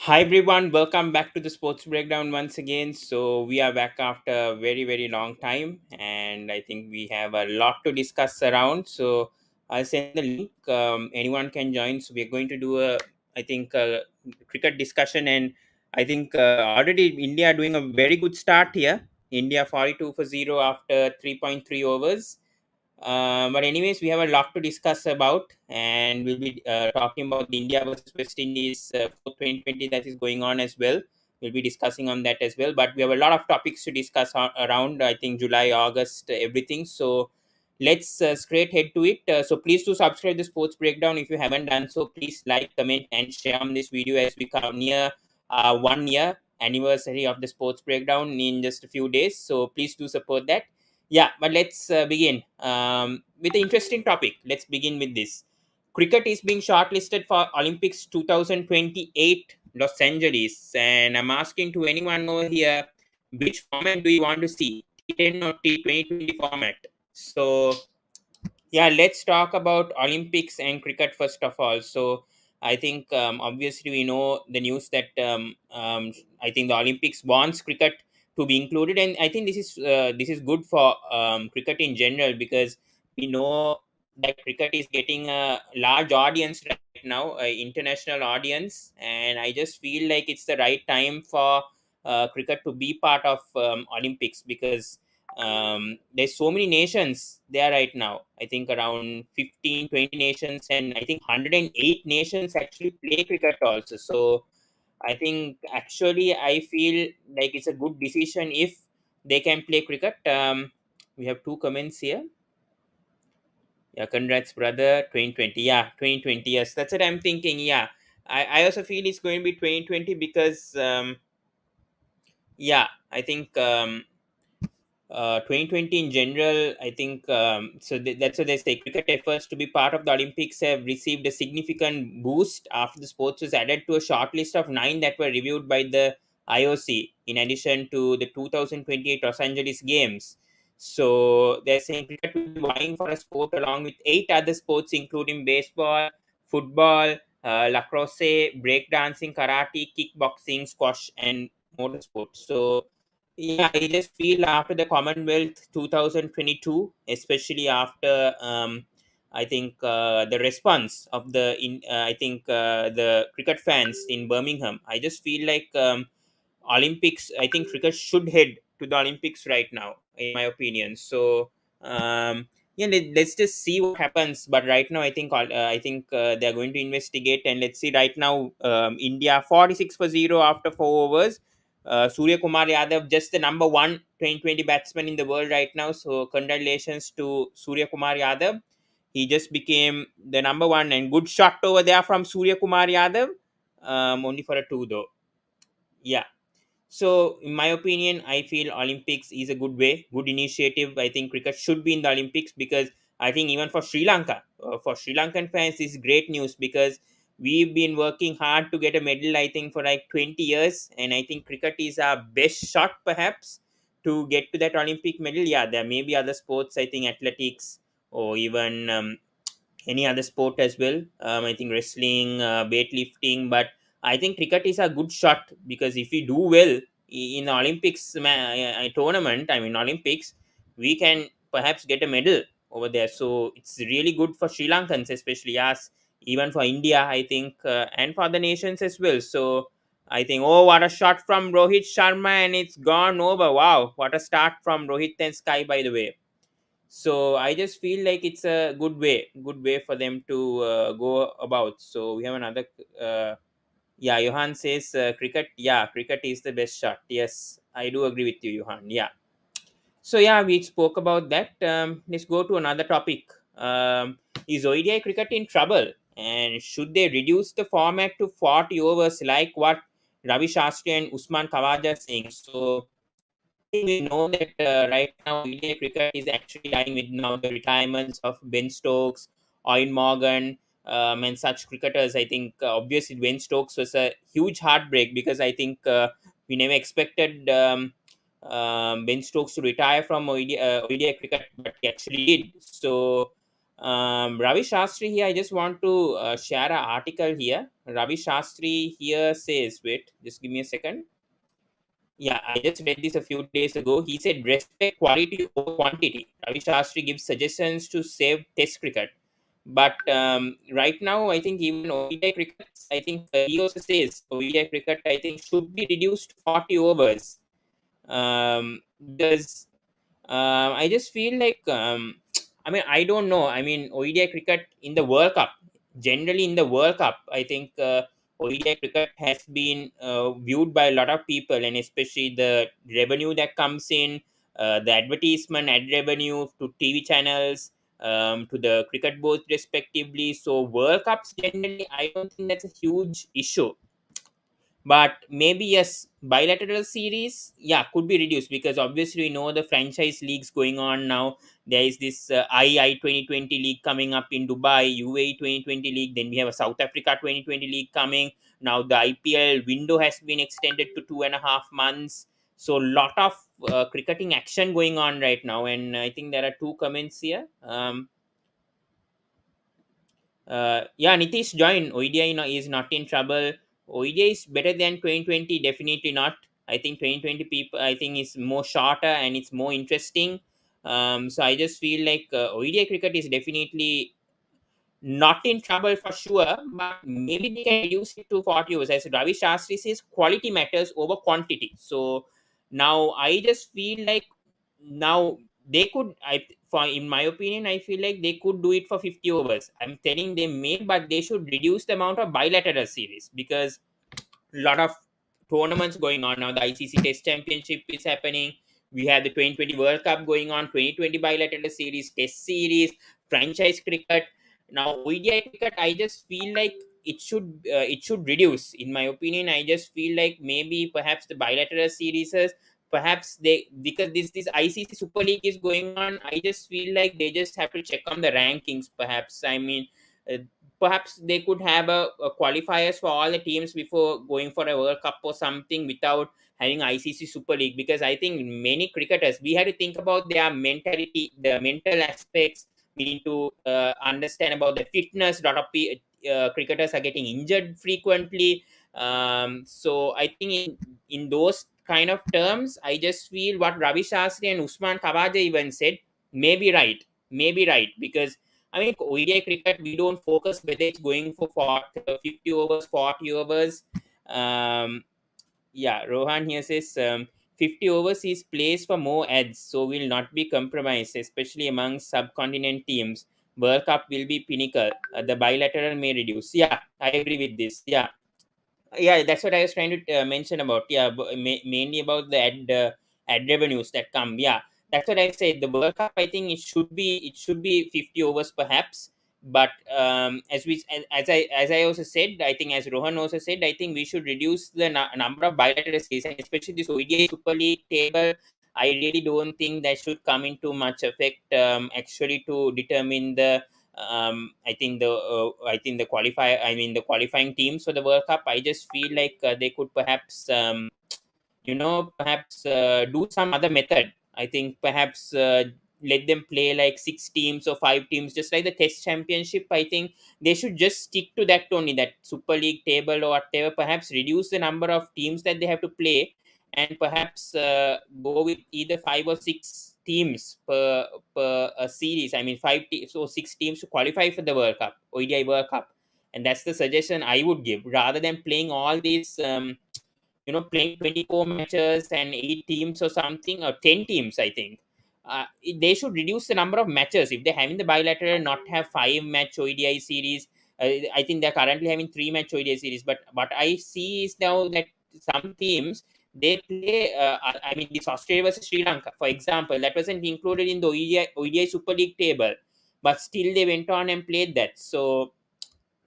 Hi everyone, welcome back to the Sports Breakdown once again. So we are back after a very long time, and I think we have a lot to discuss around. So I'll send the link. Anyone can join. So we're going to do a cricket discussion, and I think already India are doing a very good start here. India 42 for 0 after 3.3 overs. But anyways, we have a lot to discuss about, and we'll be talking about the India versus West Indies for 2020 that is going on as well. We'll be discussing on that as well. But we have a lot of topics to discuss around. I think July, August, everything. So let's straight head to it. So please do subscribe the Sports Breakdown if you haven't done so. Please like, comment, and share on this video as we come near 1 year anniversary of the Sports Breakdown in just a few days. So please do support that. Yeah, but let's begin with an interesting topic. Let's begin with this. Cricket is being shortlisted for Olympics 2028 Los Angeles, and I'm asking to anyone over here, which format do you want to see? T10 or T20 format? So yeah, let's talk about Olympics and cricket first of all. So I think obviously we know the news that I think the Olympics wants cricket to be included, and I think this is good for cricket in general, because we know that cricket is getting a large audience right now, international audience, and I just feel like it's the right time for cricket to be part of Olympics, because there's so many nations there right now. I think around 15-20 nations, and I think 108 nations actually play cricket also. So I think actually I feel like it's a good decision if they can play cricket. We have two comments here. Yeah, congrats brother. 2020, yeah, 2020, yes, that's what I'm thinking. Yeah, I also feel it's going to be 2020, because yeah, I think 2020 in general, I think that's what they say. Cricket efforts to be part of the Olympics have received a significant boost after the sports was added to a short list of nine that were reviewed by the IOC, in addition to the 2028 Los Angeles Games. So they're saying cricket will be vying for a sport along with eight other sports, including baseball, football, lacrosse, breakdancing, karate, kickboxing, squash, and motorsports. So yeah, I just feel after the Commonwealth 2022, especially after I think the response of the cricket fans in Birmingham, I just feel like Olympics. I think cricket should head to the Olympics right now, in my opinion. So yeah, let's just see what happens. But right now, I think they're going to investigate, and let's see. Right now, India 46 for 0 after 4 overs. Surya Kumar Yadav, just the number one 2020 batsman in the world right now. So congratulations to Surya Kumar Yadav. He just became the number one, and good shot over there from Surya Kumar Yadav. Only for a two though. Yeah. So, in my opinion, I feel Olympics is a good way, good initiative. I think cricket should be in the Olympics, because I think even for Sri Lanka, for Sri Lankan fans, this is great news, because we've been working hard to get a medal, I think, for like 20 years. And I think cricket is our best shot, perhaps, to get to that Olympic medal. Yeah, there may be other sports, I think athletics, or even any other sport as well. I think wrestling, weightlifting, but I think cricket is a good shot, because if we do well in the Olympics tournament, I mean Olympics, we can perhaps get a medal over there. So it's really good for Sri Lankans, especially us, even for India, I think, and for the nations as well. So I think, oh, what a shot from Rohit Sharma, and it's gone over. Wow, what a start from Rohit and Sky, by the way. So I just feel like it's a good way for them to go about. So we have another yeah, Johan says cricket, yeah, cricket is the best shot. Yes, I do agree with you, Johan. Yeah. So yeah, we spoke about that. Let's go to another topic. Is ODI cricket in trouble, and should they reduce the format to 40 overs, like what Ravi Shastri and Usman Khawaja are saying? So think we know that right now India cricket is actually dying with now the retirements of Ben Stokes, Owen Morgan, and such cricketers. I think obviously Ben Stokes was a huge heartbreak, because I think we never expected Ben Stokes to retire from ODI cricket, but he actually did. So Ravi Shastri here, I just want to share an article here. Ravi Shastri here says, wait, just give me a second. Yeah, I just read this a few days ago. He said, respect quality over quantity. Ravi Shastri gives suggestions to save test cricket. But right now, I think even ODI cricket, I think he also says ODI cricket, I think, should be reduced to 40 overs. Because I just feel like, I mean, I don't know. I mean, ODI cricket in the World Cup, generally in the World Cup, I think ODI cricket has been viewed by a lot of people, and especially the revenue that comes in, the advertisement, ad revenue to TV channels, to the cricket boards, respectively. So, World Cups generally, I don't think that's a huge issue, but maybe yes, bilateral series, yeah, could be reduced, because obviously we know the franchise leagues going on now. There is this II 2020 league coming up in Dubai, UAE 2020 league, then we have a South Africa 2020 league coming. Now the IPL window has been extended to 2.5 months. So lot of cricketing action going on right now, and I think there are two comments here. Yeah, Nitish joined. ODI is not in trouble. ODI is better than 2020, definitely not. I think 2020 people, I think, is more shorter and it's more interesting. So I just feel like ODI cricket is definitely not in trouble for sure, but maybe they can reduce it to 40 overs. As Ravi Shastri says, quality matters over quantity. So now I just feel like now they could, I for in my opinion, I feel like they could do it for 50 overs. I'm telling them may, but they should reduce the amount of bilateral series, because lot of tournaments going on now. The ICC Test Championship is happening. We have the 2020 World Cup going on, 2020 bilateral series, Test series, franchise cricket. Now ODI cricket, I just feel like it should reduce. In my opinion, I just feel like maybe perhaps the bilateral series, perhaps they, because this ICC Super League is going on. I just feel like they just have to check on the rankings. Perhaps, I mean. Perhaps they could have a qualifiers for all the teams before going for a World Cup or something, without having ICC Super League, because I think many cricketers, we had to think about their mentality, the mental aspects. We need to understand about the fitness. A lot of cricketers are getting injured frequently. So I think in those kind of terms, I just feel what Ravi Shastri and Usman Khawaja even said may be right, because I mean, ODI cricket, we don't focus whether it's going for 40, 50 overs, 40 overs. Um, yeah, Rohan here says 50 overs is placed for more ads, so will not be compromised, especially among subcontinent teams. World Cup will be pinnacle. The bilateral may reduce. Yeah, I agree with this. Yeah, that's what I was trying to mention about. Yeah, mainly about the ad revenues that come. Yeah, that's what I said. The World Cup, I think it should be 50 overs perhaps. But as I also said, I think, as Rohan also said, I think we should reduce the number of bilateral series, and especially this ODI Super League table. I really don't think that should come into much effect, actually, to determine the I think the qualify I mean the qualifying teams for the World Cup. I just feel like they could perhaps perhaps do some other method. I think perhaps let them play like 6 teams or 5 teams, just like the Test Championship. I think they should just stick to that only, that Super League table or whatever. Perhaps reduce the number of teams that they have to play, and perhaps go with either 5 or 6 teams per a series. I mean, so 6 teams to qualify for the World Cup, ODI World Cup, and that's the suggestion I would give, rather than playing all these. Playing 24 matches and 8 teams or something, or 10 teams, I think. They should reduce the number of matches. If they're having the bilateral, not have 5 match ODI series. I think they're currently having 3 match ODI series. But what I see is now that some teams, they play, I mean, this Australia versus Sri Lanka, for example, that wasn't included in the ODI Super League table, but still they went on and played that. So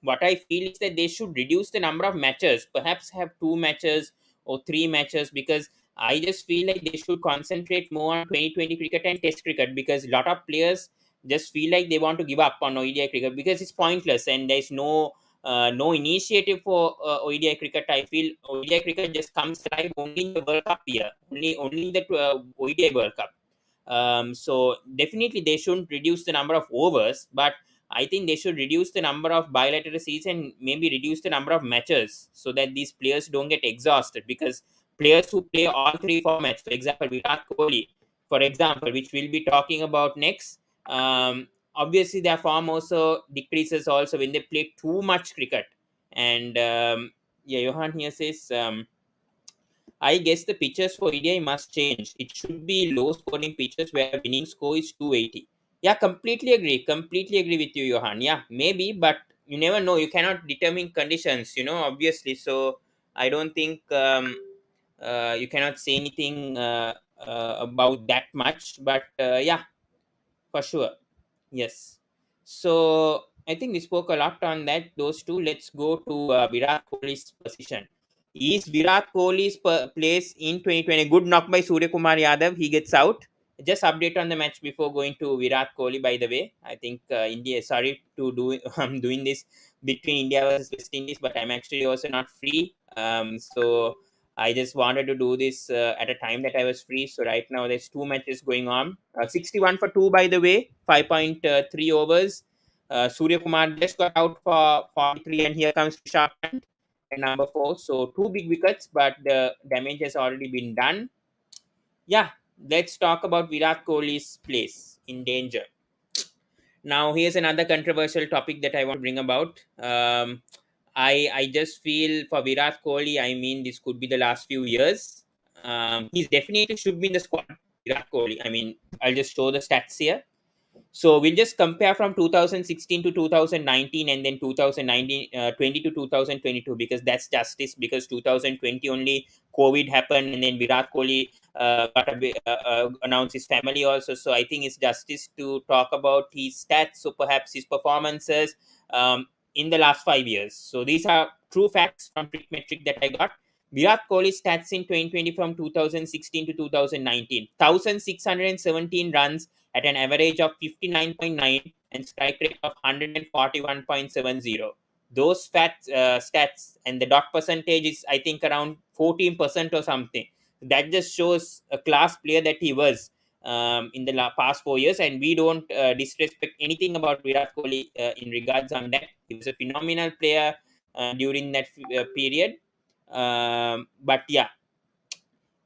what I feel is that they should reduce the number of matches, perhaps have 2 matches or 3 matches, because I just feel like they should concentrate more on 2020 cricket and Test cricket, because a lot of players just feel like they want to give up on ODI cricket because it's pointless, and there's no initiative for ODI cricket. I feel ODI cricket just comes alive only in the World Cup year, only in the ODI World Cup. So definitely they shouldn't reduce the number of overs, but I think they should reduce the number of bilateral series and maybe reduce the number of matches so that these players don't get exhausted. Because players who play all three formats, for example, Virat Kohli, for example, which we'll be talking about next, obviously their form also decreases also when they play too much cricket. And yeah, Johan here says, I guess the pitches for EDI must change. It should be low scoring pitches where winning score is 280. Yeah, completely agree. Completely agree with you, Johan. Yeah, maybe, but you never know. You cannot determine conditions, obviously. So I don't think you cannot say anything about that much. But yeah, for sure. Yes. So I think we spoke a lot on that. Those two. Let's go to Virat Kohli's position. Is Virat Kohli's place in 2020 good knock by Surya Kumar Yadav? He gets out. Just update on the match before going to Virat Kohli. By the way, I think India. Sorry to do. I'm doing this between India versus West Indies, but I'm actually also not free. So I just wanted to do this at a time that I was free. So right now there's two matches going on. 61 for 2, by the way, 5.3 overs. Surya Kumar just got out for 43, and here comes Rishabh Pant at number 4. So two big wickets, but the damage has already been done. Yeah, let's talk about Virat Kohli's place in danger. Now, here's another controversial topic that I want to bring about. I just feel for Virat Kohli, I mean, this could be the last few years. He's definitely should be in the squad. Virat Kohli. I mean, I'll just show the stats here. So we'll just compare from 2016 to 2019, and then 2019 20 to 2022, because that's justice. Because 2020 only COVID happened, and then Virat Kohli announced his family also. So I think it's justice to talk about his stats, so perhaps his performances in the last 5 years. So these are true facts from Trick Metric that I got. Virat Kohli stats in 2020 from 2016 to 2019: 1,617 runs at an average of 59.9 and strike rate of 141.70. Those stats, and the dot percentage is, I think, around 14% or something. That just shows a class player that he was in the past 4 years. And we don't disrespect anything about Virat Kohli in regards on that. He was a phenomenal player during that period. But yeah,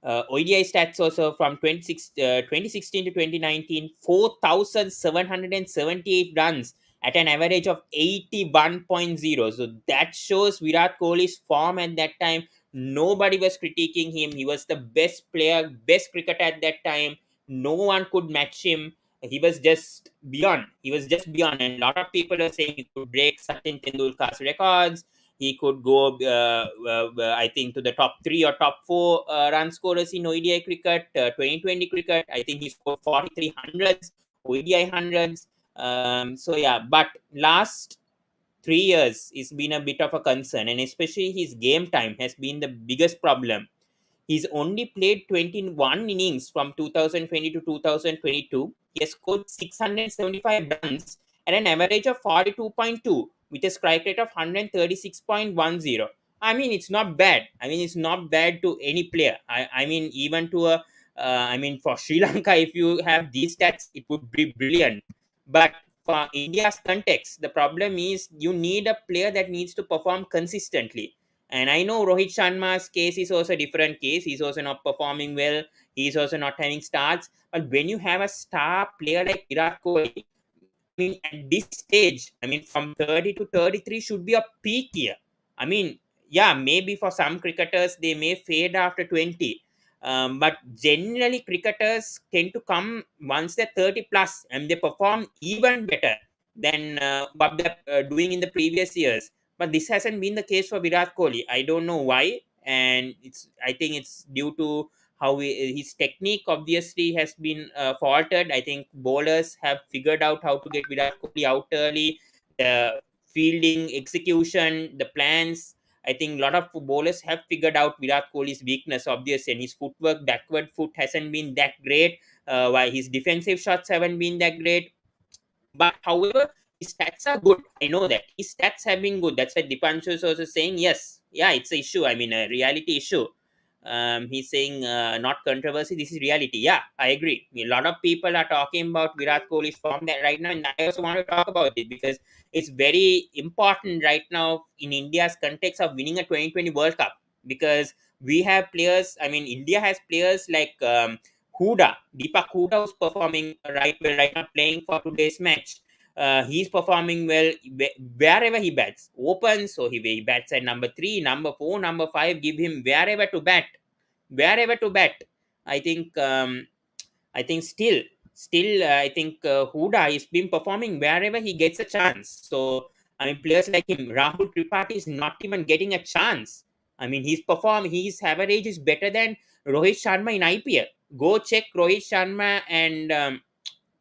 ODI stats also from 2016 to 2019: 4,778 runs at an average of 81.0. So that shows Virat Kohli's form at that time. Nobody was critiquing him. He was the best player, best cricketer at that time. No one could match him. He was just beyond. He was just beyond. And a lot of people are saying he could break Sachin Tendulkar's records. He could go, I think, to the top 3 or top 4 run scorers in ODI cricket, 2020 cricket. I think he scored 43 hundreds, ODI hundreds. So yeah, but last 3 years it's been a bit of a concern, and especially his game time has been the biggest problem. He's only played 21 innings from 2020 to 2022. He has scored 675 runs at an average of 42.2 with a strike rate of 136.10. I mean, it's not bad. I mean, it's not bad to any player. I mean, even to a, I mean, for Sri Lanka, if you have these stats, it would be brilliant. But for India's context, the problem is you need a player that needs to perform consistently. And I know Rohit Sharma's case is also a different case. He's also not performing well. He's also not having starts. But when you have a star player like Virat Kohli, I mean, at this stage, I mean, from 30 to 33 should be a peak year. I mean, yeah, maybe for some cricketers, they may fade after 20. But generally, cricketers tend to come once they're 30 plus, and they perform even better than what they're doing in the previous years. But this hasn't been the case for Virat Kohli. I don't know why. And I think it's due to how his technique obviously has been faltered. I think bowlers have figured out how to get Virat Kohli out early. The fielding, execution, the plans. I think a lot of bowlers have figured out Virat Kohli's weakness, obviously, and his footwork, backward foot hasn't been that great. While his defensive shots haven't been that great. But however, his stats are good. I know that his stats have been good. That's why Dipanshu is also saying yes. Yeah, it's an issue. I mean, a reality issue. He's saying not controversy, this is reality. Yeah, I agree. A lot of people are talking about Virat Kohli's form that right now, and I also want to talk about it because it's very important right now in India's context of winning a 2020 World Cup, because we have players. I mean, India has players like Huda, Deepak Huda, who's performing right well right now, playing for today's match. He's performing well wherever he bats. Opens, so he bats at number three, number four, number five. Give him wherever to bat, wherever to bat. I think I think I think Huda has been performing wherever he gets a chance. So I mean, players like him, Rahul Tripathi is not even getting a chance. I mean, his average is better than Rohit Sharma in IPL. Go check Rohit Sharma and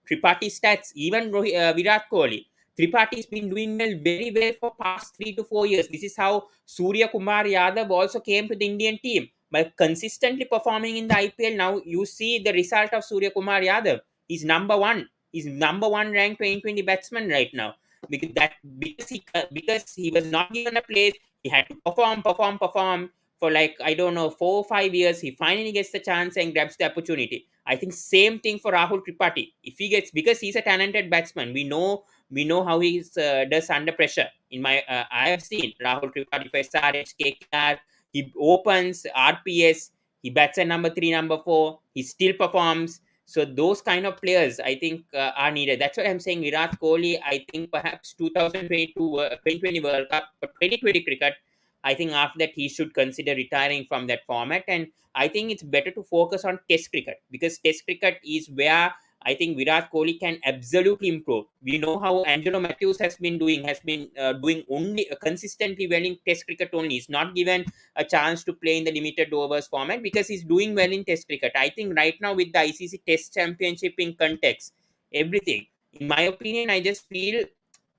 Tripathi stats, even Virat Kohli. Tripathi has been doing well, very well for past 3 to 4 years. This is how Surya Kumar Yadav also came to the Indian team by consistently performing in the IPL. Now you see the result of Surya Kumar Yadav. He's number one. He's number one ranked 2020 batsman right now. Because he was not given a place, he had to perform for like I don't know 4 or 5 years. He finally gets the chance and grabs the opportunity. I think same thing for Rahul Tripathi. If he gets, because he's a talented batsman, we know how he does under pressure. I have seen Rahul Tripathi for SRH, KKR. He opens RPS. He bats at number three, number four. He still performs. So those kind of players, I think, are needed. That's what I'm saying. Virat Kohli, I think perhaps 2022, 2020 World Cup, but 2020 cricket, I think after that he should consider retiring from that format. And I think it's better to focus on Test cricket, because Test cricket is where I think Virat Kohli can absolutely improve. We know how Angelo Matthews has been doing only consistently well in Test cricket only. He's not given a chance to play in the limited overs format because he's doing well in Test cricket. I think right now with the ICC Test Championship in context, everything, in my opinion, I just feel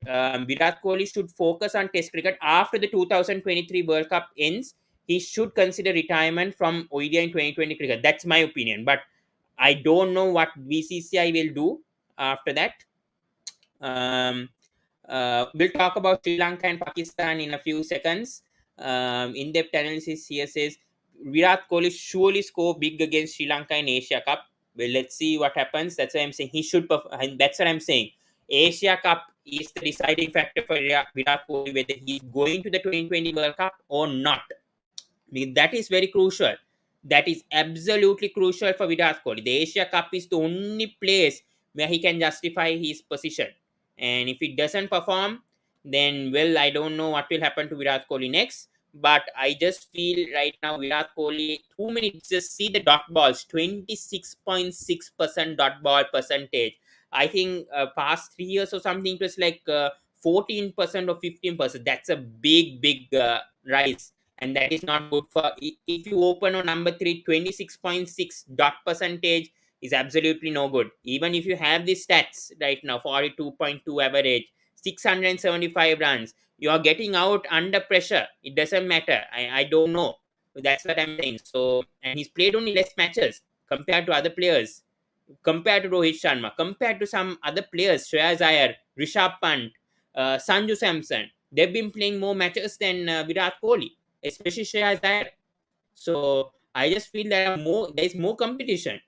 Virat Kohli should focus on Test cricket after the 2023 World Cup ends. He should consider retirement from ODI in 2020 cricket. That's my opinion. But I don't know what BCCI will do after that. Um, we'll talk about Sri Lanka and Pakistan in a few seconds. In-depth analysis here says Virat Kohli surely score big against Sri Lanka in Asia Cup. Well, let's see what happens. That's why I'm saying he should perform. That's what I'm saying. Asia Cup is the deciding factor for Virat Kohli, whether he's going to the 2020 World Cup or not. I mean, that is very crucial. That is absolutely crucial for Virat Kohli. The Asia Cup is the only place where he can justify his position. And if he doesn't perform, then well, I don't know what will happen to Virat Kohli next. But I just feel right now Virat Kohli, too many, just see the dot balls, 26.6% dot ball percentage. I think past 3 years or something, it was like 14% or 15%. That's a big rise, and that is not good for. If you open on number three, 26.6 dot percentage is absolutely no good. Even if you have the stats right now, 42.2 average, 675 runs, you are getting out under pressure. It doesn't matter. I don't know. That's what I'm saying. So, and he's played only less matches compared to other players, compared to Rohit Sharma, compared to some other players, Shreyas Iyer, Rishabh Pant, Sanju Samson. They've been playing more matches than Virat Kohli, especially Shreyas Iyer. So I just feel there is more competition,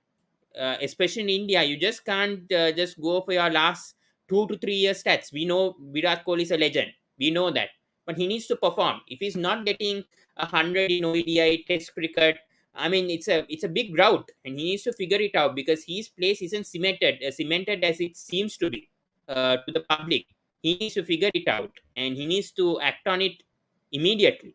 especially in India. You just can't just go for your last 2 to 3 years stats. We know Virat Kohli is a legend. We know that, but he needs to perform. If he's not getting 100 in ODI Test cricket, I mean it's a big drought, and he needs to figure it out because his place isn't cemented as it seems to be to the public. He needs to figure it out, and he needs to act on it immediately.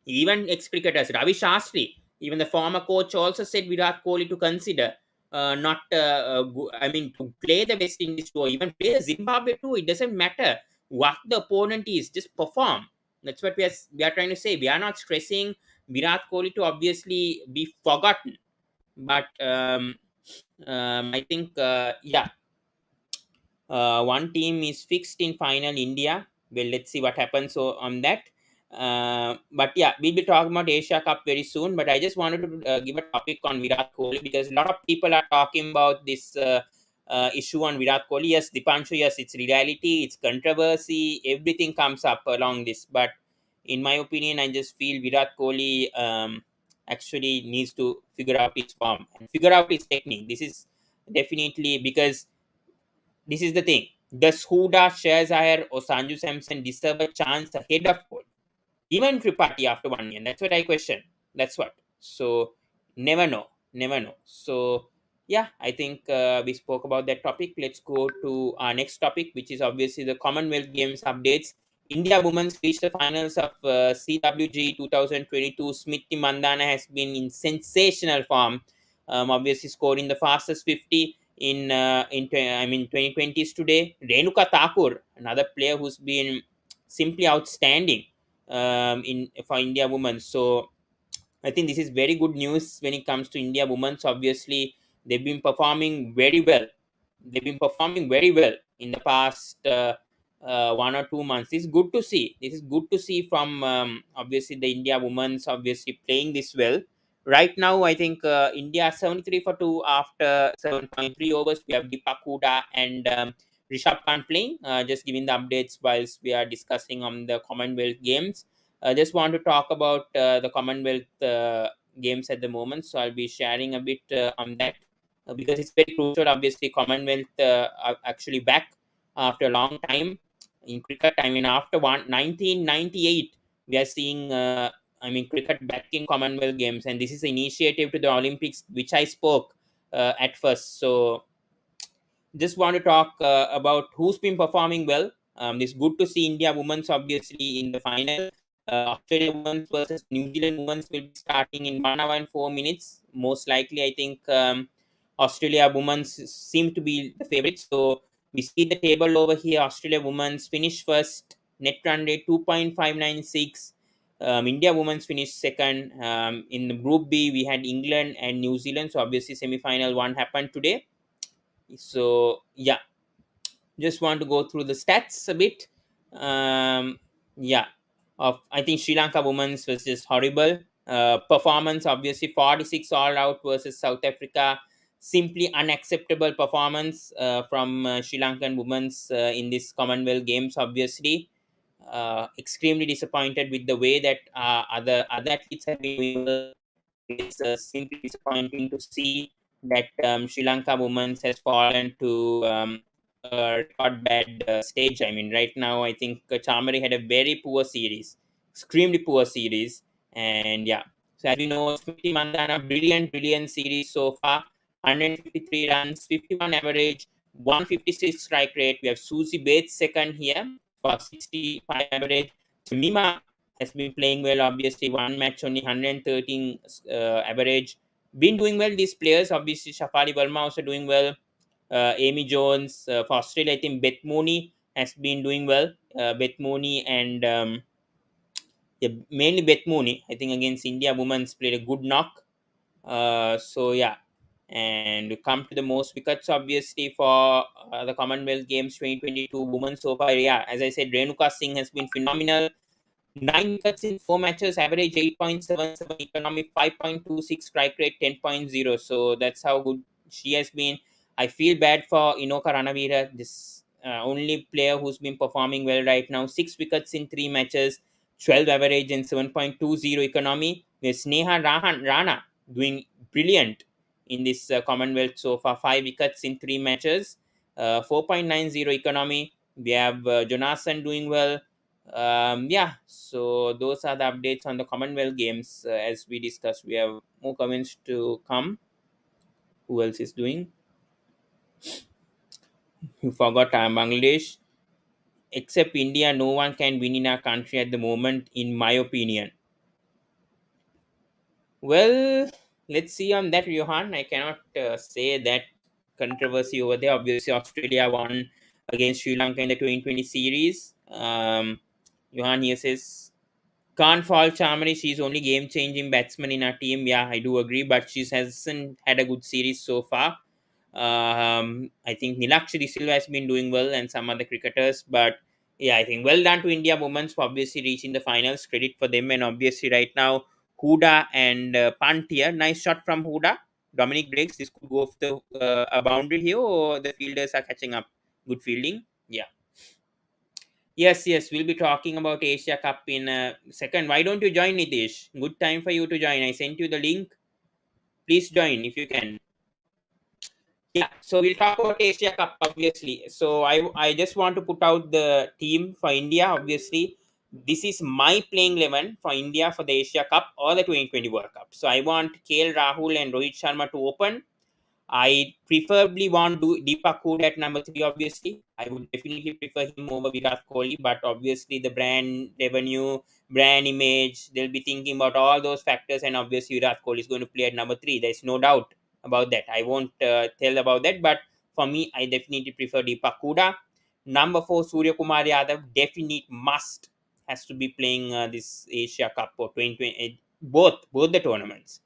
Even ex-cricketers, Ravi Shastri, even the former coach, also said Virat Kohli to consider not, I mean, to play the West Indies tour, even play the Zimbabwe too. It doesn't matter what the opponent is, just perform. That's what we are trying to say. We are not stressing Virat Kohli to obviously be forgotten, but I think yeah, one team is fixed in final, India. Well, let's see what happens on that. But yeah, we'll be talking about Asia Cup very soon. But I just wanted to give a topic on Virat Kohli because a lot of people are talking about this issue on Virat Kohli. Yes, Dipanshu, yes, it's reality, it's controversy, everything comes up along this. But in my opinion, I just feel Virat Kohli actually needs to figure out its form and figure out its technique. This is definitely because this is the thing. Does Huda, Scherzer, or Sanju Samson deserve a chance ahead of Kohli? Even Tripathi after 1 year. That's what I question. That's what. So never know. Never know. So yeah, I think we spoke about that topic. Let's go to our next topic, which is obviously the Commonwealth Games updates. India women's reached the finals of CWG 2022. Smriti Mandana has been in sensational form. Obviously scoring the fastest 50 I mean 2020s today. Renuka Thakur, another player who's been simply outstanding in for India women. So I think this is very good news when it comes to India women. So obviously, they've been performing very well. They've been performing very well in the past 1 or 2 months. This is good to see. This is good to see from obviously the India women's obviously playing this well. Right now, I think India 73 for 2 after 7.3 overs. We have Deepak Huda and Rishabh Khan playing. Just giving the updates whilst we are discussing on the Commonwealth Games. I just want to talk about the Commonwealth Games at the moment. So I'll be sharing a bit on that because it's very crucial. Obviously, Commonwealth are actually back after a long time in cricket. I mean, after 1998, we are seeing. Cricket back in Commonwealth Games, and this is an initiative to the Olympics, which I spoke at first. So just want to talk about who's been performing well. It's good to see India women's obviously in the final. Australia women's versus New Zealand women's will be starting in 1 hour and 4 minutes. Most likely, I think Australia women's seem to be the favorites. So we see the table over here. Australia women's finished first, net run rate 2.596. India women's finished second. In the Group B, we had England and New Zealand. So obviously, semi-final one happened today. So yeah, just want to go through the stats a bit. Yeah, of I think Sri Lanka women's was just horrible. Performance obviously 46 all out versus South Africa. Simply unacceptable performance from Sri Lankan women's in this Commonwealth Games. Obviously, extremely disappointed with the way that other athletes have been doing. It's simply disappointing to see that Sri Lanka women has fallen to a record bad stage. I mean, right now, I think Chamari had a very poor series, extremely poor series. And yeah, so as we know, Smriti Mandana, brilliant series so far. 153 runs, 51 average, 156 strike rate. We have Susie Bates second here for 65 average. Mima has been playing well. Obviously, one match only 113 average. Been doing well. These players, obviously, Shafali Verma also doing well. Amy Jones for Australia. I think Beth Mooney has been doing well. Beth Mooney and yeah, mainly Beth Mooney. I think against India, women's played a good knock. So yeah, and come to the most wickets obviously for the Commonwealth Games 2022 women so far. Yeah, as I said, Renuka Singh has been phenomenal. 9 wickets in 4 matches, average 8.77, economic 5.26, strike rate 10.0. So that's how good she has been. I feel bad for Inoka Ranavira, this only player who's been performing well right now. 6 wickets in 3 matches, 12 average and 7.20 economy. With Sneha Rana doing brilliant in this Commonwealth so far. 5 wickets in 3 matches, 4.90 economy. We have Jonathan doing well. Yeah, so those are the updates on the Commonwealth Games. As we discussed, we have more comments to come. Who else is doing? You forgot Bangladesh. Except India, no one can win in our country at the moment, in my opinion. Well, let's see on that, Johan. I cannot say that controversy over there. Obviously, Australia won against Sri Lanka in the 2020 series. Johan here says, can't fault Chamari. She's only game changing batsman in our team. Yeah, I do agree, but she hasn't had a good series so far. I think Nilakshari Silva has been doing well and some other cricketers, but yeah, I think well done to India women's for obviously reaching the finals. Credit for them, and obviously right now Huda and Pant here. Nice shot from Huda. Dominic breaks. This could go off the a boundary here, or the fielders are catching up. Good fielding. Yeah. Yes, yes, we'll be talking about Asia Cup in a second. Why don't you join, Nitish? Good time for you to join. I sent you the link. Please join if you can. Yeah, so we'll talk about Asia Cup, obviously. So I just want to put out the team for India, obviously. This is my playing 11 for India for the Asia Cup or the 2020 World Cup. So I want KL Rahul and Rohit Sharma to open. I preferably want Deepak Hooda at number three. Obviously, I would definitely prefer him over Virat Kohli. But obviously, the brand revenue, brand image, they'll be thinking about all those factors, and obviously, Virat Kohli is going to play at number three. There's no doubt about that. I won't tell about that. But for me, I definitely prefer Deepak Hooda. Number four, Surya Kumar Yadav, definite must has to be playing this Asia Cup or 2020, both the tournaments.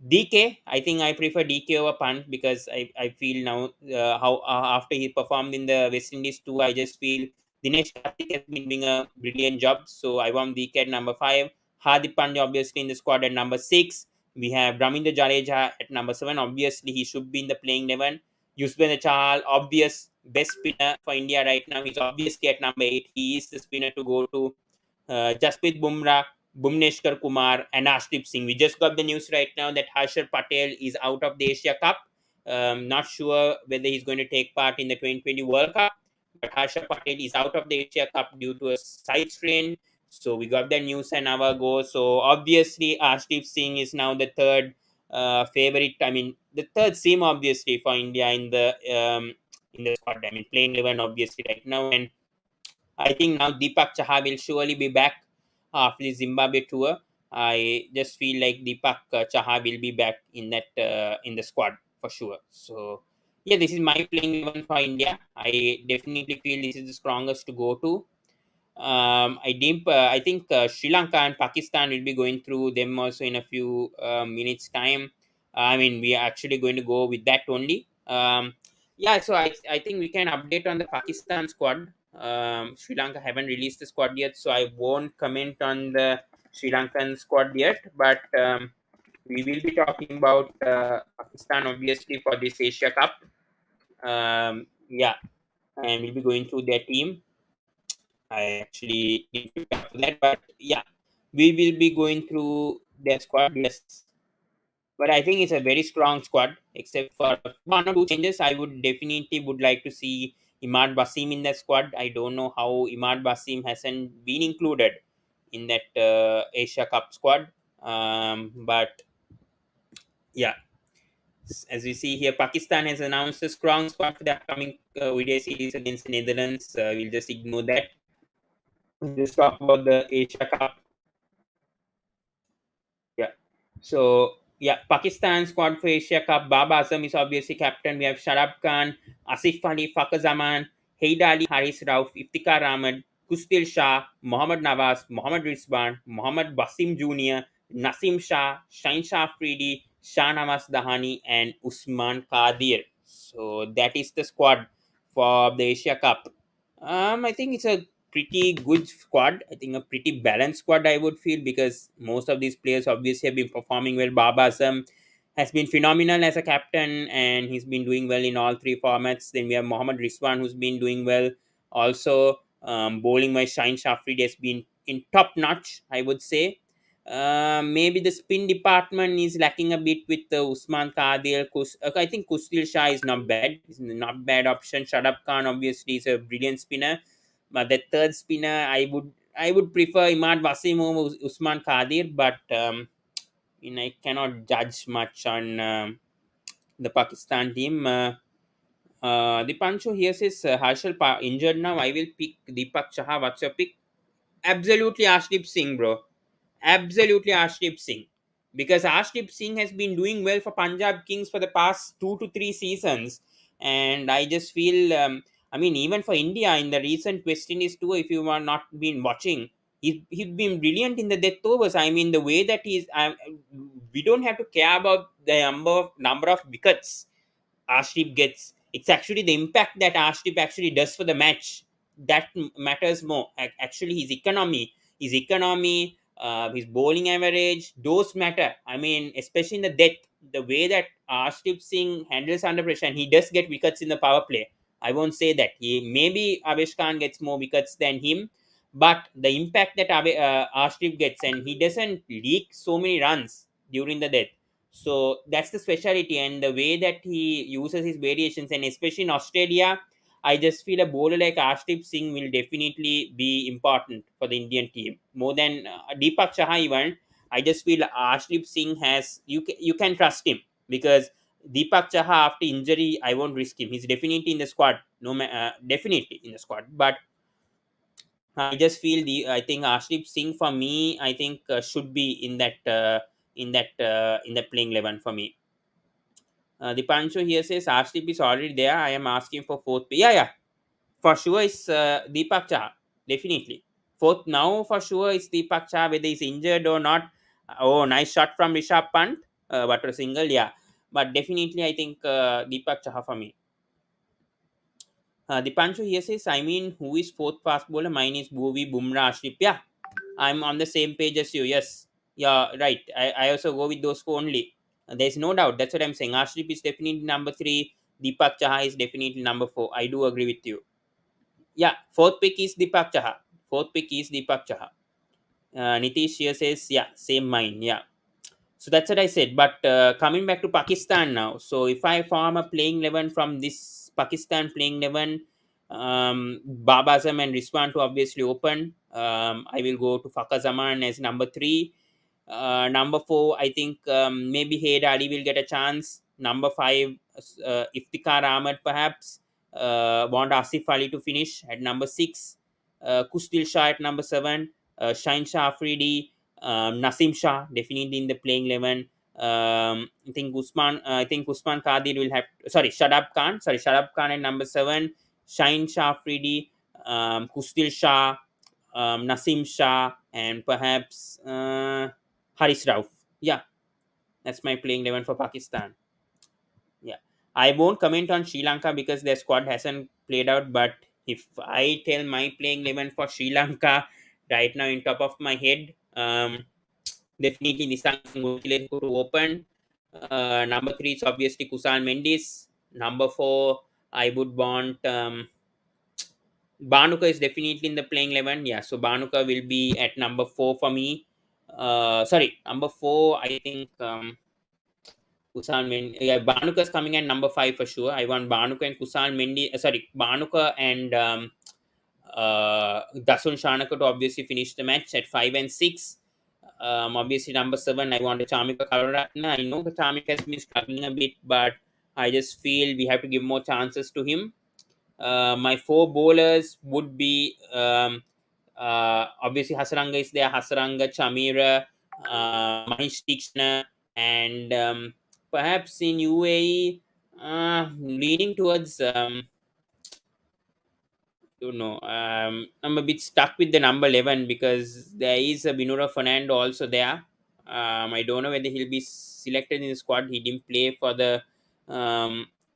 DK, I think I prefer DK over Pant because I feel now how after he performed in the West Indies too, I just feel Dinesh Karthik has been doing a brilliant job. So I want DK at number five. Hardik Pandya obviously in the squad at number six. We have Ravinder Jadeja at number seven. Obviously he should be in the playing 11. Yuzvendra Chahal, obvious best spinner for India right now. He's obviously at number eight. He is the spinner to go to. Jasprit Bumrah, Bhuvneshwar Kumar, and Ashdeep Singh. We just got the news right now that Harshar Patel is out of the Asia Cup. Not sure whether he's going to take part in the 2020 World Cup, but Harshar Patel is out of the Asia Cup due to a side strain. So we got the news an hour ago. So obviously, Ashdeep Singh is now the third favorite. I mean, the third sim obviously for India in the squad. I mean, playing 11 obviously right now, and I think now Deepak Chaha will surely be back after the Zimbabwe tour. I just feel like Deepak Chaha will be back in that in the squad for sure. So yeah, this is my playing 11 for India. I definitely feel this is the strongest to go to. I think Sri Lanka and Pakistan will be going through them also in a few minutes time. I mean, we are actually going to go with that only. Yeah, so I think we can update on the Pakistan squad. Sri Lanka haven't released the squad yet, so I won't comment on the Sri Lankan squad yet. But we will be talking about Pakistan obviously for this Asia Cup. Yeah, and we'll be going through their team. I actually didn't prepare for that, but yeah, we will be going through their squad. Yes, but I think it's a very strong squad. Except for one or two changes, I would definitely would like to see Imad Basim in that squad. I don't know how Imad Basim hasn't been included in that Asia Cup squad. But yeah, as we see here, Pakistan has announced a strong squad for the upcoming ODI series against the Netherlands. We'll just ignore that. We'll just talk about the Asia Cup. Yeah. So yeah, Pakistan squad for Asia Cup. Baba Azam is obviously captain. We have Sharab Khan, Asif Ali, Fakar Zaman, Haida Ali, Haris Rauf, Iftikhar Ahmed, Kustil Shah, Mohammad Nawaz, Mohammad Rizwan, Mohammad Basim Jr., Nasim Shah, Shahin Shah Afridi, Shah Nawaz Dahani, and Usman Qadir. So that is the squad for the Asia Cup. I think it's a pretty good squad. I think a pretty balanced squad, I would feel, because most of these players obviously have been performing well. Baba Azam has been phenomenal as a captain and he's been doing well in all three formats. Then we have Mohammad Rizwan who's been doing well. Also, bowling by Shine Shafrid has been in top notch, I would say. Maybe the spin department is lacking a bit with Usman Qadir. I think Kustil Shah is not bad. He's not bad option. Shadab Khan obviously is a brilliant spinner, but the third spinner, I would prefer Imad Wasim over Usman Qadir, but I cannot judge much on the Pakistan team. Dipanshu here says injured now. I will pick Deepak Chaha. What's your pick? Absolutely Arshdeep Singh, bro. Absolutely Arshdeep Singh. Because Arshdeep Singh has been doing well for Punjab Kings for the past 2 to 3 seasons. And I just feel, I mean, even for India in the recent West Indies tour, if you are not been watching, he's been brilliant in the death overs. I mean, the way that we don't have to care about the number of wickets Arshdeep gets. It's actually the impact that Arshdeep actually does for the match that matters more. Actually, his bowling average, those matter. I mean, especially in the death, the way that Arshdeep Singh handles under pressure, and he does get wickets in the power play. I won't say that. Maybe Avesh Khan gets more wickets than him, but the impact that Arshdeep gets, and he doesn't leak so many runs during the death. So that's the speciality, and the way that he uses his variations, and especially in Australia, I just feel a bowler like Arshdeep Singh will definitely be important for the Indian team more than Deepak Chahar even. I just feel Arshdeep Singh has you can trust him because Deepak Chahar after injury, I won't risk him. He's definitely in the squad. No, definitely in the squad. But I just feel I think Arshdeep Singh for me, I think should be in that playing 11 for me. The Pancho here says Arshdeep is already there. I am asking for fourth. Yeah, yeah, for sure is Deepak Chahar. Definitely fourth now for sure is Deepak Chahar whether he's injured or not. Oh, nice shot from Rishabh Pant. But a single, yeah. But definitely, I think Deepak Chahar for me. Dipanshu here says, I mean, who is fourth fast bowler? Mine is Bhuvi, Bumrah, Ashrif. Yeah, I'm on the same page as you. Yes. Yeah, right. I also go with those four only. There's no doubt. That's what I'm saying. Ashrif is definitely number three. Deepak Chahar is definitely number four. I do agree with you. Yeah, fourth pick is Deepak Chahar. Fourth pick is Deepak Chahar. Nitish here says, yeah, same mine. Yeah. So that's what I said. But coming back to Pakistan now. So if I form a playing 11 from this Pakistan playing 11, Baba Azam and Rizwan to obviously open. I will go to Fakhar Zaman as number three. Number four, I think maybe Haid Ali will get a chance. Number five, Iftikhar Ahmed perhaps. Want Asif Ali to finish at number six. Kustil Shah at number seven. Shine Shah Afridi. Nasim Shah definitely in the playing 11. I think Usman Qadir will have. Sorry, Shadab Khan. Sorry, Shadab Khan at number seven. Shine Shah Afridi. Kustil Shah. Nasim Shah, and perhaps Haris Rauf. Yeah, that's my playing 11 for Pakistan. Yeah, I won't comment on Sri Lanka because their squad hasn't played out. But if I tell my playing 11 for Sri Lanka right now, in top of my head, definitely Nissan Mutile to open. Number three is obviously Kusal Mendis. Number four, I would want Banuka is definitely in the playing 11. Yeah, so Banuka will be at number four for me. Sorry, number four, I think Kusal Mendy. Yeah, Banuka is coming at number five for sure. I want Banuka and Kusal Mendy. Sorry, Banuka and Dasun Shanaka to obviously finish the match at five and six. Obviously, number seven, I want Chamika Kararatna. I know the Chamika has been struggling a bit, but I just feel we have to give more chances to him. My four bowlers would be obviously Hasaranga is there, Hasaranga, Chamira, Manish Tikshna, and perhaps in UAE, leaning towards, I'm a bit stuck with the number 11 because there is a Binura Fernando also there. I don't know whether he'll be selected in the squad. He didn't play for the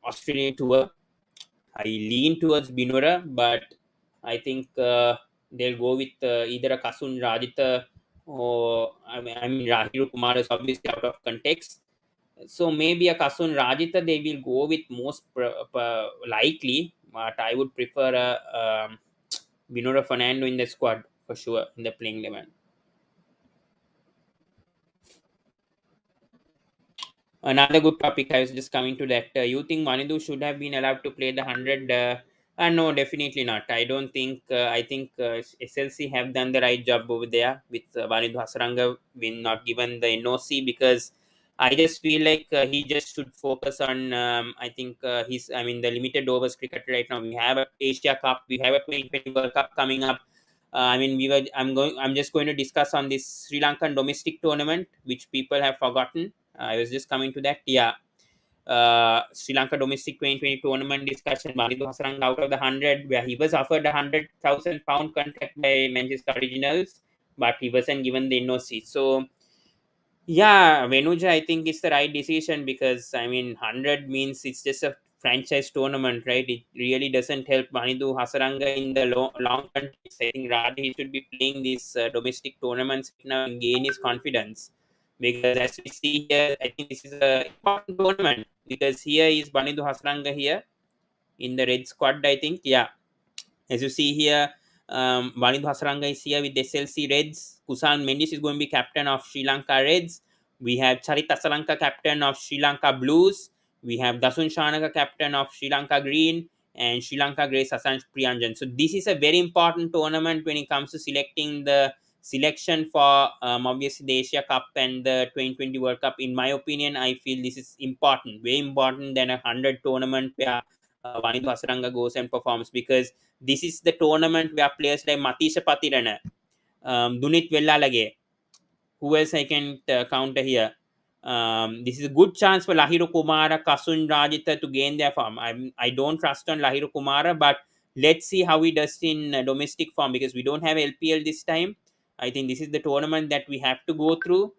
Australian tour. I lean towards Binura, but I think they'll go with either a Kasun Rajitha or I mean Rahul Kumar is obviously out of context. So maybe a Kasun Rajitha they will go with most likely, but I would prefer a Binura Fernando in the squad for sure in the playing 11. Another good topic. I was just coming to that. You think Manidu should have been allowed to play the 100? No, definitely not. I don't think. I think SLC have done the right job over there with Manidu Hasaranga being not given the NOC because I just feel like he just should focus on. I think he's. I mean, the limited overs cricket right now. We have a Asia Cup. We have a 2020 World Cup coming up. I mean, we were. I'm going. I'm just going to discuss on this Sri Lankan domestic tournament, which people have forgotten. I was just coming to that. Yeah. Sri Lanka domestic 2020 tournament discussion. Manidu Hasaranga out of the 100, where he was offered a £100,000 contract by Manchester Originals, but he wasn't given the NOC. So, yeah, Venuja, I think it's the right decision because I mean, 100 means it's just a franchise tournament, right? It really doesn't help Manidu Hasaranga in the long context. I think rather he should be playing these domestic tournaments now and gain his confidence. Because as we see here, I think this is a important tournament because here is Manidu Hasaranga here. in the red squad, I think. Yeah, as you see here, Vanidhu Hasaranga is here with the SLC Reds. Kusan Mendis is going to be captain of Sri Lanka Reds. We have Charit Asalanka, captain of Sri Lanka Blues. We have Dasun Shanaka, captain of Sri Lanka Green. And Sri Lanka Grey Sasanj Priyanjan. So this is a very important tournament when it comes to selecting the selection for obviously the Asia Cup and the 2020 World Cup. In my opinion, I feel this is important, way important than a 100 tournament where Vanidhu Hasaranga goes and performs, because this is the tournament where players like Matisha Patirana, Dunit Vellalage, who else I can counter here? This is a good chance for Lahiru Kumara, Kasun Rajitha to gain their form. I don't trust on Lahiru Kumara, but let's see how he does in domestic form, because we don't have LPL this time. I think this is the tournament that we have to go through.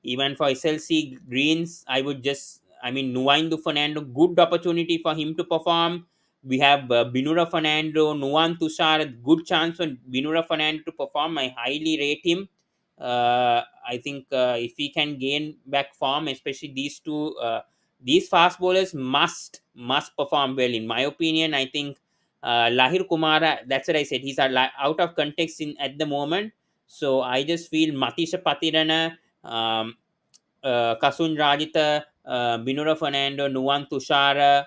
Even for SLC Greens, I would just, I mean, Nuwaindo Fernando, good opportunity for him to perform. We have Binura Fernando, Nuwan Tushar, good chance for Binura Fernando to perform. I highly rate him. I think if he can gain back form, especially these fast bowlers must perform well. In my opinion, I think Lahir Kumara, that's what I said. He's out of context in at the moment. So I just feel Matisha Patirana, Kasun Rajita, Binura Fernando, Nuwan Tushara,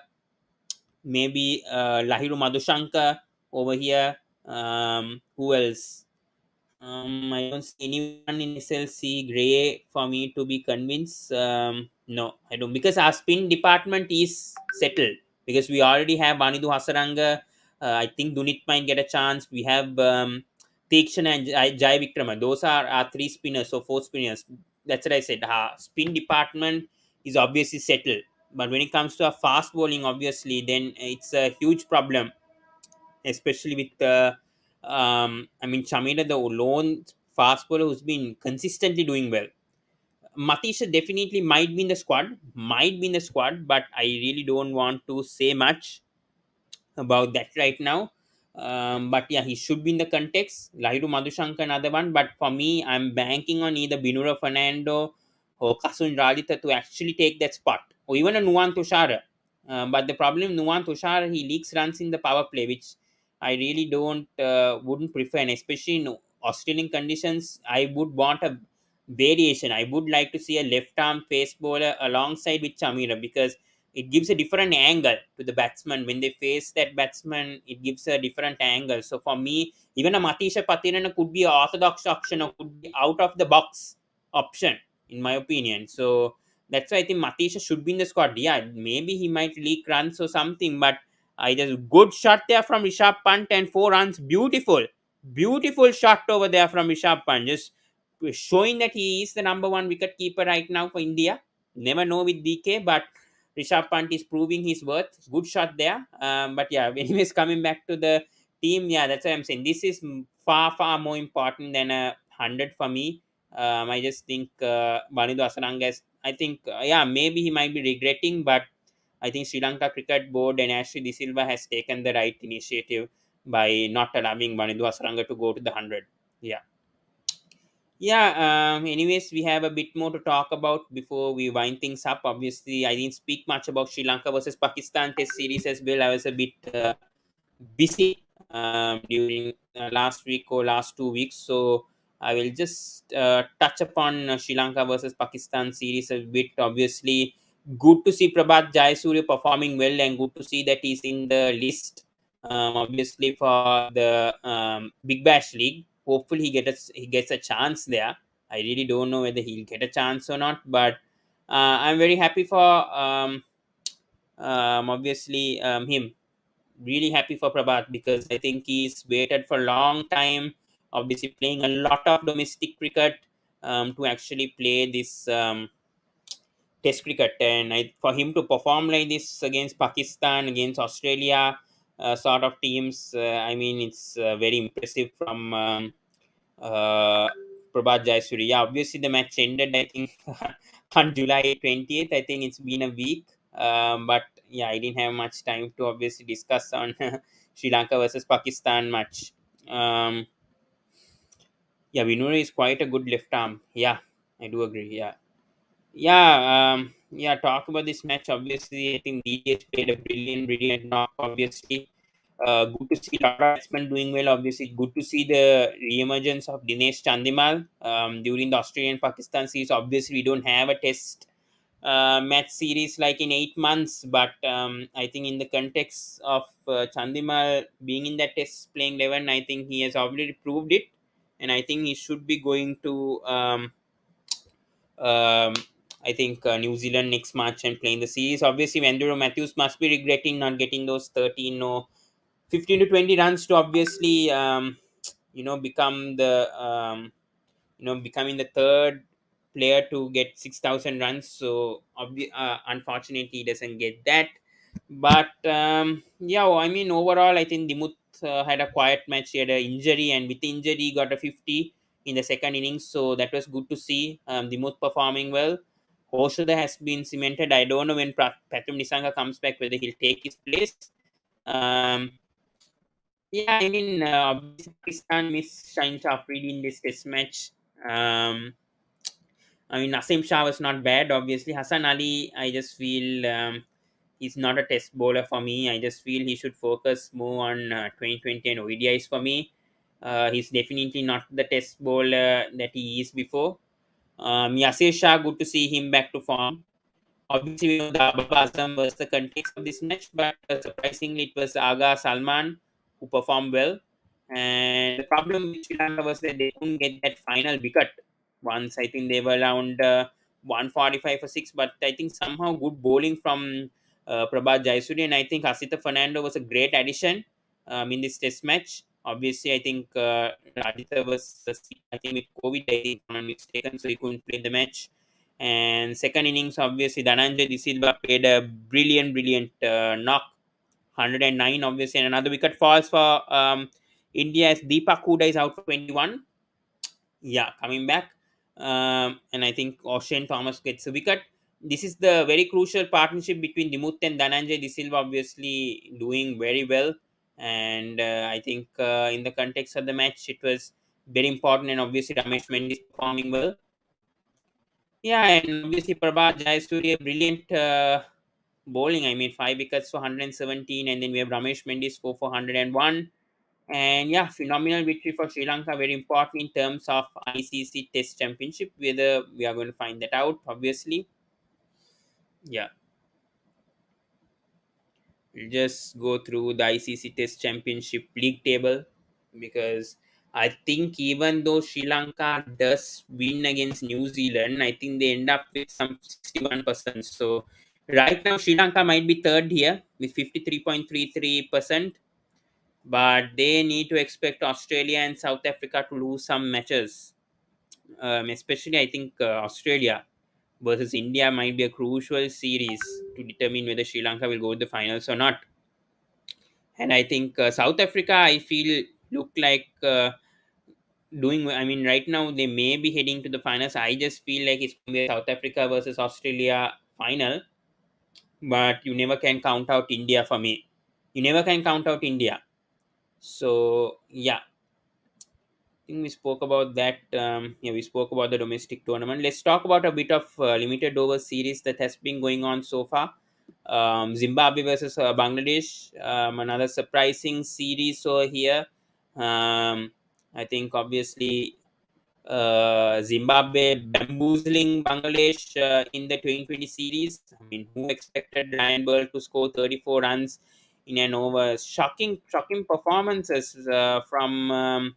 maybe Lahiru Madhushanka over here. Who else? I don't see anyone in SLC Grey for me to be convinced. No, I don't, because our spin department is settled. Because we already have Vanidhu Hasaranga. I think Dunit might get a chance. We have Tekshan and Jai Vikrama. Those are our three spinners, so four spinners. That's what I said. Our spin department is obviously settled. But when it comes to a fast bowling, obviously, then it's a huge problem, especially with I mean, Chamira, the lone fast bowler who's been consistently doing well. Matisha definitely might be in the squad, but I really don't want to say much about that right now. But yeah, he should be in the context. Lahiru Madhushanka, another one. But for me, I'm banking on either Binura Fernando or Kasun Rajitha to actually take that spot, or even a Nuwan Tushara. But the problem, Nuwan Tushara, he leaks runs in the power play, which I really don't wouldn't prefer, and especially in Australian conditions, I would want a variation. I would like to see a left arm pace bowler alongside with Chamira, because it gives a different angle to the batsman. When they face that batsman, it gives a different angle. So for me, even a Matisha Patirana could be an orthodox option, or could be out of the box option, in my opinion. So that's why I think Matisha should be in the squad. Yeah, maybe he might leak runs or something, but I just good shot there from Rishabh Pant, and 4 runs. Beautiful shot over there from Rishabh Pant, just showing that he is the number one wicket keeper right now for India. Never know with DK, but Rishabh Pant is proving his worth. Good shot there. But yeah, anyways, coming back to the team, yeah, that's what I'm saying. This is far more important than a 100 for me. I just think Vanidhu Asaranga, I think, yeah, maybe he might be regretting, but I think Sri Lanka Cricket Board and Ashley De Silva has taken the right initiative by not allowing Vanidhu Asaranga to go to the 100. Yeah. Yeah, anyways, we have a bit more to talk about before we wind things up. Obviously, I didn't speak much about Sri Lanka versus Pakistan Test series as well. I was a bit busy during last week or last 2 weeks, so I will just touch upon Sri Lanka versus Pakistan series a bit. Obviously, good to see Prabhat Jayasuriya performing well, and good to see that he's in the list. Obviously, for the Big Bash League, hopefully he gets a chance there. I really don't know whether he'll get a chance or not, but I'm very happy for obviously him. Really happy for Prabhat, because I think he's waited for a long time, obviously playing a lot of domestic cricket to actually play this test cricket. And for him to perform like this against Pakistan, against Australia sort of teams, I mean, it's very impressive from uh, Prabhat Jayasuriya. Yeah, obviously the match ended, I think, on July 20th. I think it's been a week. But yeah, I didn't have much time to obviously discuss on Sri Lanka versus Pakistan match. Um, yeah, Vinura is quite a good left arm. Yeah, I do agree. Yeah. Yeah. Yeah, talk about this match. Obviously, I think DJs played a brilliant knock. Obviously, good to see a lot of batsmen doing well. Obviously, good to see the re-emergence of Dinesh Chandimal during the Australian Pakistan series. Obviously, we don't have a test match series like in 8 months, but I think in the context of Chandimal being in that test playing 11, I think he has already proved it, and I think he should be going to. Um, I think New Zealand next match and playing the series. Obviously, Venduro Matthews must be regretting not getting those 13 or 15 to 20 runs to obviously become the becoming the third player to get 6,000 runs. So unfortunately, he doesn't get that. But yeah, I mean, overall, I think Dimuth had a quiet match. He had an injury, and with the injury, he got a 50 in the second innings. So that was good to see. Dimuth performing well. Hoshada has been cemented. I don't know when Patrick Nisanga comes back whether he'll take his place. Um, yeah, I mean, obviously Pakistan missed Shaheen Shafri in this test match. Um, I mean, Nasim Shah was not bad. Obviously, Hassan Ali, I just feel he's not a test bowler for me. I just feel he should focus more on 2020 and ODIs for me. He's definitely not the test bowler that he is before. Yasir Shah, good to see him back to form. Obviously, we know the Abab Azam was the context of this match, but surprisingly, it was Aga Salman who performed well. And the problem with Sri Lanka was that they couldn't get that final wicket. Once I think they were around 145 for six, but I think somehow good bowling from Prabhat Jayasuriya, and I think Asita Fernando was a great addition in this test match. Obviously, I think Radhita was sick, I think with COVID, I think, if I'm not mistaken, so he couldn't play the match. And second innings, obviously, Dhananjay De Silva played a brilliant knock, 109, obviously, and another wicket falls for India as Deepak Huda is out for 21. Yeah, coming back. And I think Ocean Thomas gets a wicket. This is the very crucial partnership between Dimuth and Dhananjay De Silva, obviously doing very well. And I think in the context of the match, it was very important. And obviously, Ramesh Mendy is performing well. Yeah, and obviously Prabhat Jayasuriya, brilliant bowling. I mean, 5 wickets for 117, and then we have Ramesh Mendy's 4 for 101. And yeah, phenomenal victory for Sri Lanka. Very important in terms of ICC Test Championship. Whether we are going to find that out, obviously. Yeah, we'll just go through the ICC Test Championship league table because I think even though Sri Lanka does win against New Zealand, I think they end up with some 61%. So right now, Sri Lanka might be third here with 53.33%, but they need to expect Australia and South Africa to lose some matches. Especially, I think Australia versus India might be a crucial series to determine whether Sri Lanka will go to the finals or not. And I think South Africa, I feel, look like doing. I mean, right now they may be heading to the finals. I just feel like it's going to be a South Africa versus Australia final, but you never can count out India for me. You never can count out India. So yeah, think we spoke about that. Yeah, we spoke about the domestic tournament. Let's talk about a bit of limited over series that has been going on so far. Zimbabwe versus Bangladesh, another surprising series over here. I think obviously Zimbabwe bamboozling Bangladesh in the 2020 series. I mean, who expected Ryan Burl to score 34 runs in an over? Shocking performances from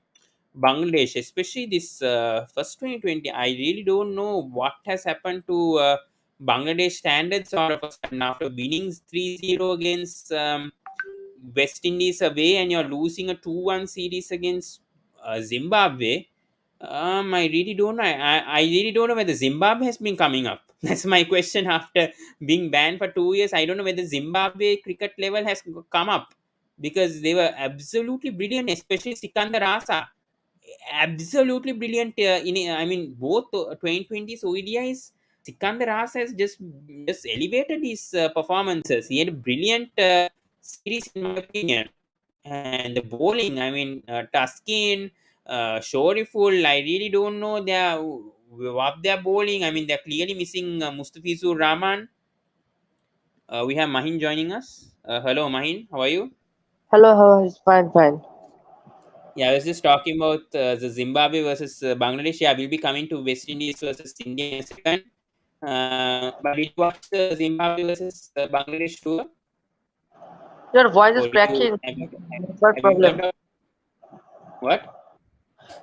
Bangladesh, especially this first 2020. I really don't know what has happened to Bangladesh standards all of a sudden after winning 3-0 against West Indies away, and you're losing a 2-1 series against Zimbabwe. I really don't know. I really don't know whether Zimbabwe has been coming up. That's my question after being banned for 2 years. I don't know whether Zimbabwe cricket level has come up because they were absolutely brilliant, especially Sikandar Asa. Absolutely brilliant. I mean, both 2020s ODIs, Sikandar Asa has just elevated his performances. He had a brilliant series, in my opinion. And the bowling, I mean, Tuskin, Shoriful, I really don't know what they're bowling. I mean, they're clearly missing Mustafizur Rahman. We have Mahin joining us. Hello, Mahin. How are you? Hello, how is fine, fine. Yeah, I was just talking about the Zimbabwe versus Bangladesh. Yeah, we'll be coming to West Indies versus India in a second. But did you watch the Zimbabwe versus Bangladesh tour? Your voice is Or did you cracking. Network have you heard problem. of what?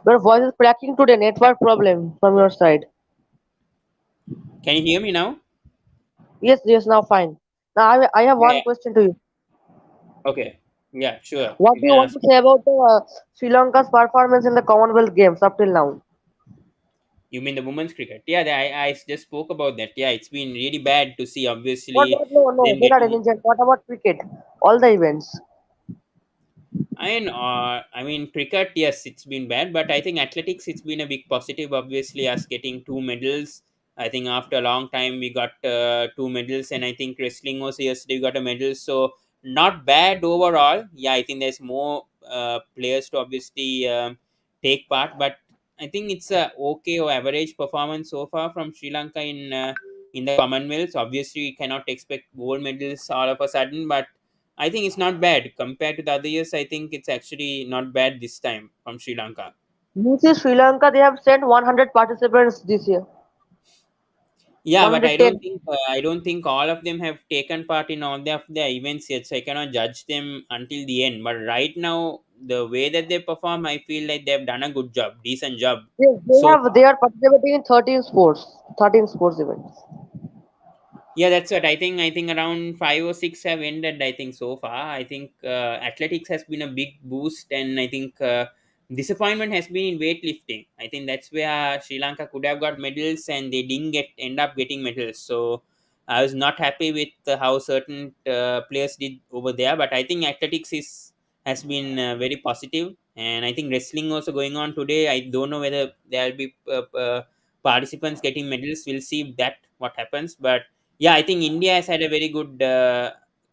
Your voice is cracking today. Network problem from your side. Can you hear me now? Yes, yes, now fine. Now I have Yeah, one yeah. question to you. Okay. Yeah, sure. What You do can you want ask to me. say about Sri Lanka's performance in the Commonwealth Games up till now? You mean the women's cricket? Yeah, I just spoke about that. Yeah, it's been really bad to see, What? obviously, No, no, them they're not getting. injured. What about cricket? All the events. I mean, cricket. Yes, it's been bad, but I think athletics. It's been a big positive. Obviously, us getting two medals. I think after a long time we got two medals, and I think wrestling also yesterday we got a medal. So not bad overall. Yeah, I think there's more players to obviously take part, but I think it's a okay or average performance so far from Sri Lanka in the Commonwealth. Obviously, we cannot expect gold medals all of a sudden, but I think it's not bad compared to the other years. I think it's actually not bad this time from Sri Lanka. You see, Sri Lanka, they have sent 100 participants this year. Yeah, but 110. I don't think all of them have taken part in all of the events yet, so I cannot judge them until the end. But right now, the way that they perform, I feel like they've done a good job, decent job Yes, so they far. are participating in 13 sports. 13 sports events. Yeah, that's what I think around five or six have ended. I think so far. I think athletics has been a big boost, and I think disappointment has been in weightlifting. I think that's where Sri Lanka could have got medals, and they didn't get end up getting medals. So I was not happy with how certain players did over there. But I think athletics is has been very positive, and I think wrestling also going on today. I don't know whether there will be participants getting medals. We'll see that what happens, but yeah, I think India has had a very good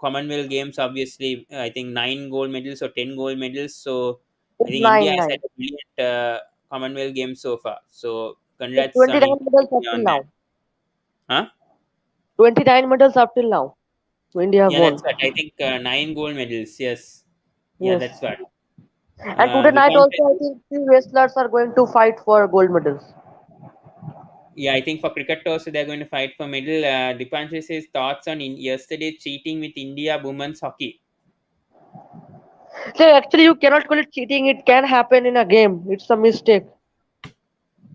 Commonwealth Games. Obviously, I think nine gold medals or 10 gold medals. So I It's think India 9, has had 9. a brilliant Commonwealth Games so far. So It's congrats on 29 India medals up till on that. now. Huh? 29 medals up till now. So India have Yeah, that's won. what I think. Nine gold medals. Yes. Yeah, Yes. that's what. And today night Vikrant, also, I think three wrestlers are going to fight for gold medals. yeah, I think for cricket also they're going to fight for medal. Dipanshu says thoughts on yesterday cheating with India women's hockey. So actually, you cannot call it cheating. It can happen in a game. It's a mistake,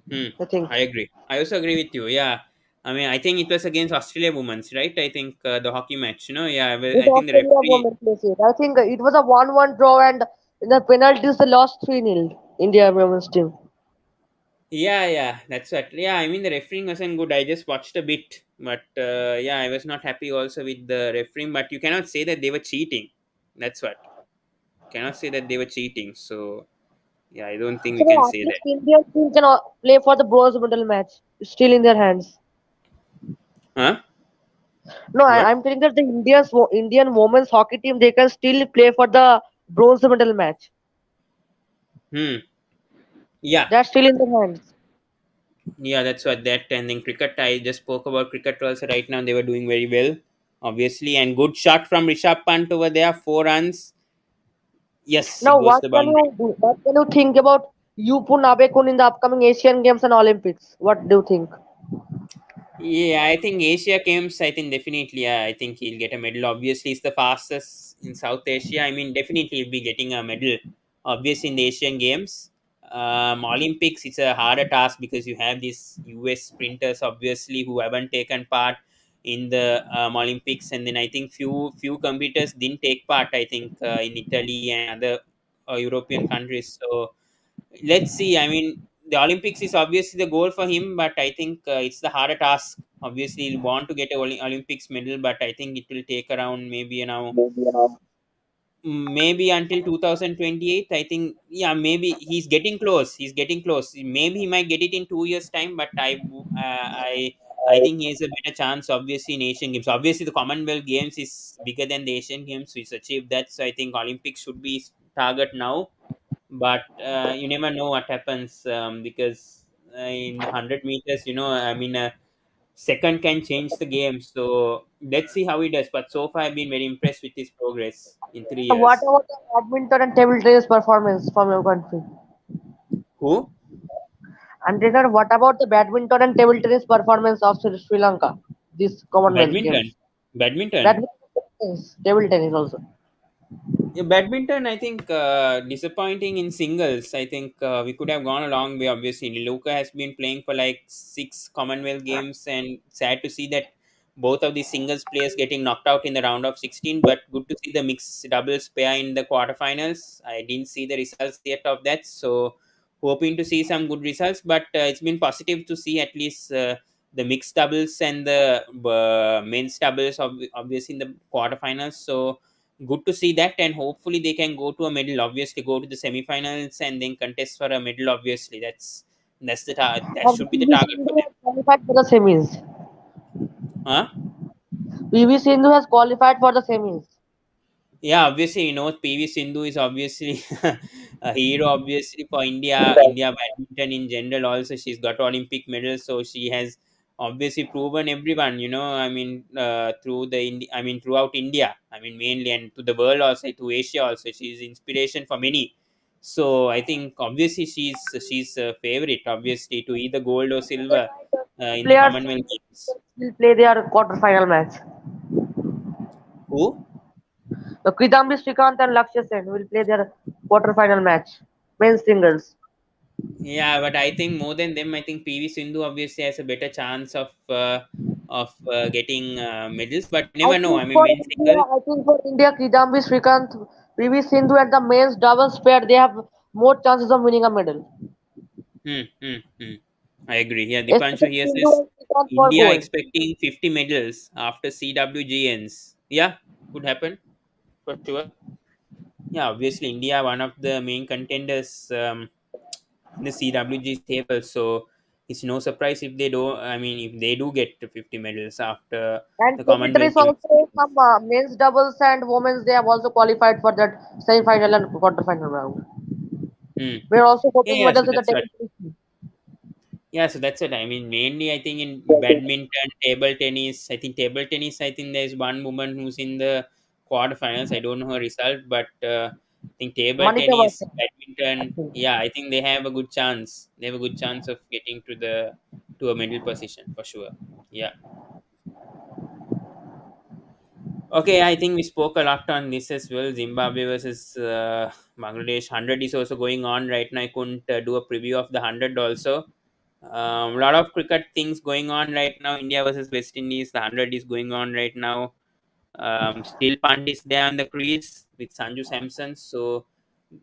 Hmm. I think. I agree. I also agree with you. Yeah. I mean, I think it was against Australia women's, right? I think the hockey match. Yeah. With I think the Australia referee. women plays it. I think it was a 1-1 draw, and in the penalties, they lost 3-0. India women's team. Yeah, yeah, that's what. Yeah, I mean the refereeing wasn't good. I just watched a bit, but yeah, I was not happy also with the refereeing. But you cannot say that they were cheating. That's what. You cannot say that they were cheating. So yeah, I don't think we So can at say that. least Indian team can play for the bronze medal match. It's still in their hands. Huh? No, What? I'm telling that the Indian women's hockey team, they can still play for the bronze medal match. Hmm. Yeah. That's still in their hands. Yeah, that's what that. And then cricket, I just spoke about cricket also right now. They were doing very well, obviously. And good shot from Rishabh Pant over there, 4 runs. Yes, it Now, goes to the boundary. what can you think about Yupu Nabekun in the upcoming Asian Games and Olympics? What do you think? Yeah, I think Asia Games, I think definitely, yeah, I think he'll get a medal. Obviously, he's the fastest in South Asia. I mean, definitely he'll be getting a medal. Obviously, in the Asian Games. Olympics, it's a harder task because you have these US sprinters, obviously, who haven't taken part in the Olympics. And then I think few competitors didn't take part, I think, in Italy and other European countries. So let's see. I mean, the Olympics is obviously the goal for him, but I think it's the harder task. Obviously, he'll want to get a Olympics medal, but I think it will take around maybe until 2028. I think, yeah, maybe he's getting close. He's getting close. Maybe he might get it in 2 years' time, but I think he has a better chance. Obviously, in Asian Games. Obviously, the Commonwealth Games is bigger than the Asian Games, so he's achieved that. So I think Olympics should be his target now, but you never know what happens because in 100 meters. I mean, a second can change the game. So let's see how he does. But so far, I've been very impressed with his progress in three What years. about the badminton and table tennis performance from your country? Who? And then what about the badminton and table tennis performance of Sri Lanka? This Commonwealth Badminton. Games. Badminton. Badminton, table tennis also. Yeah, badminton, I think disappointing in singles. I think we could have gone a long way. Obviously, Luka has been playing for like six Commonwealth Games, and sad to see that both of the singles players getting knocked out in the round of 16. But good to see the mixed doubles pair in the quarterfinals. I didn't see the results yet of that, so hoping to see some good results. But it's been positive to see at least the mixed doubles and the men's doubles, obviously in the quarterfinals. So good to see that, and hopefully they can go to a medal, obviously go to the semifinals and then contest for a medal. Obviously that's that And should be the PV target for Sindhu them. has qualified for the semis. Huh? PV Sindhu has qualified for the semis. Yeah, obviously, PV Sindhu is obviously a hero, obviously, for India badminton in general. Also, she's got Olympic medals, so she has obviously proven everyone. I mean, throughout India. I mean, mainly, and to the world also, to Asia also. She's inspiration for many. So I think obviously she's a favorite, obviously, to either gold or silver in the Players Commonwealth Games. will play their quarter-final match. Who? The Kidambi Srikanth and Lakshya Sen will play their quarter-final match. Men's singles. Yeah, but I think more than them, I think PV Sindhu obviously has a better chance of getting medals. But you never know. I mean, men's single. I think for India, Kidambi Srikanth, PV Sindhu and the men's doubles pair, they have more chances of winning a medal. Hmm. I agree. Yeah, Dipanshu Especially here Sindhu says and Srikanth for India gold. expecting 50 medals after CWG ends. Yeah, could happen for sure. Yeah, obviously India one of the main contenders in the CWG table. So it's no surprise if they do. I mean, if they do get to 50 medals after And the table Commonwealth tennis Games. also some men's doubles and women's they have also qualified for that semi-final and quarter-final round. Hmm. We are also Yeah, hoping yeah. So medals in the that's table what. tennis. Yeah, so that's what I mean. Mainly, I think in badminton, table tennis. I think table tennis. I think there's one woman who's in the quarterfinals. I don't know her result, but I think table Manika tennis, Varsha, I badminton. think. Yeah, I think they have a good chance. They have a good chance of getting to a middle position for sure. Yeah. Okay, I think we spoke a lot on this as well. Zimbabwe versus Bangladesh. 100 is also going on right now. I couldn't do a preview of the 100 also. A lot of cricket things going on right now. India versus West Indies. The 100 is going on right now. Still Pant is there on the crease with Sanju Samson. So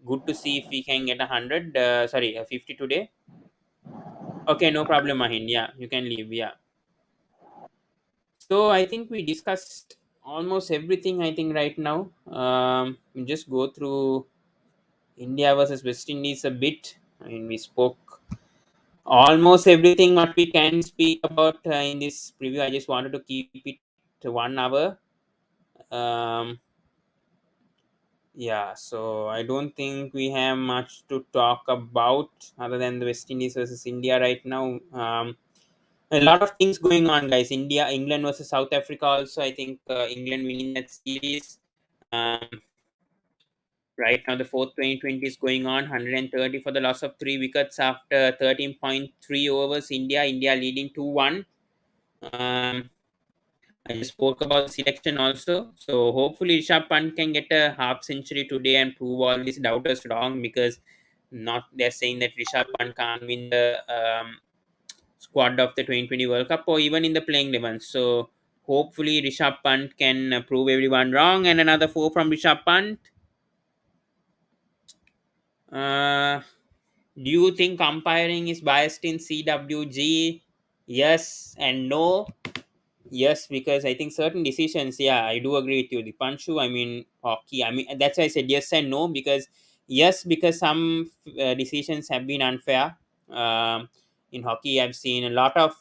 good to see if we can get 100. Sorry, a 50 today. Okay, no problem, Mahin. Yeah, you can leave. Yeah. So I think we discussed almost everything. I think right now. We just go through India versus West Indies a bit. I mean, we spoke almost everything what we can speak about in this preview. I just wanted to keep it to 1 hour. Um, yeah, so I don't think we have much to talk about other than the West Indies versus India right now. A lot of things going on, guys. England versus South Africa. Also, I think England winning that series. Um, right now, the fourth 2020 is going on. 130 for the loss of 3 wickets after 13.3 overs. India leading 2-1. Um, I just spoke about selection also. So hopefully Rishabh Pant can get a half century today and prove all these doubters wrong, because not they're saying that Rishabh Pant can't win the squad of the 2020 World Cup or even in the playing 11. So hopefully Rishabh Pant can prove everyone wrong. And another four from Rishabh Pant. Uh, do you think umpiring is biased in CWG? Yes and no. Yes, because I think certain decisions, yeah, I do agree with you. The Panshu, I mean, hockey, I mean, that's why I said yes and no, because yes, because some decisions have been unfair. Um, in hockey, I've seen a lot of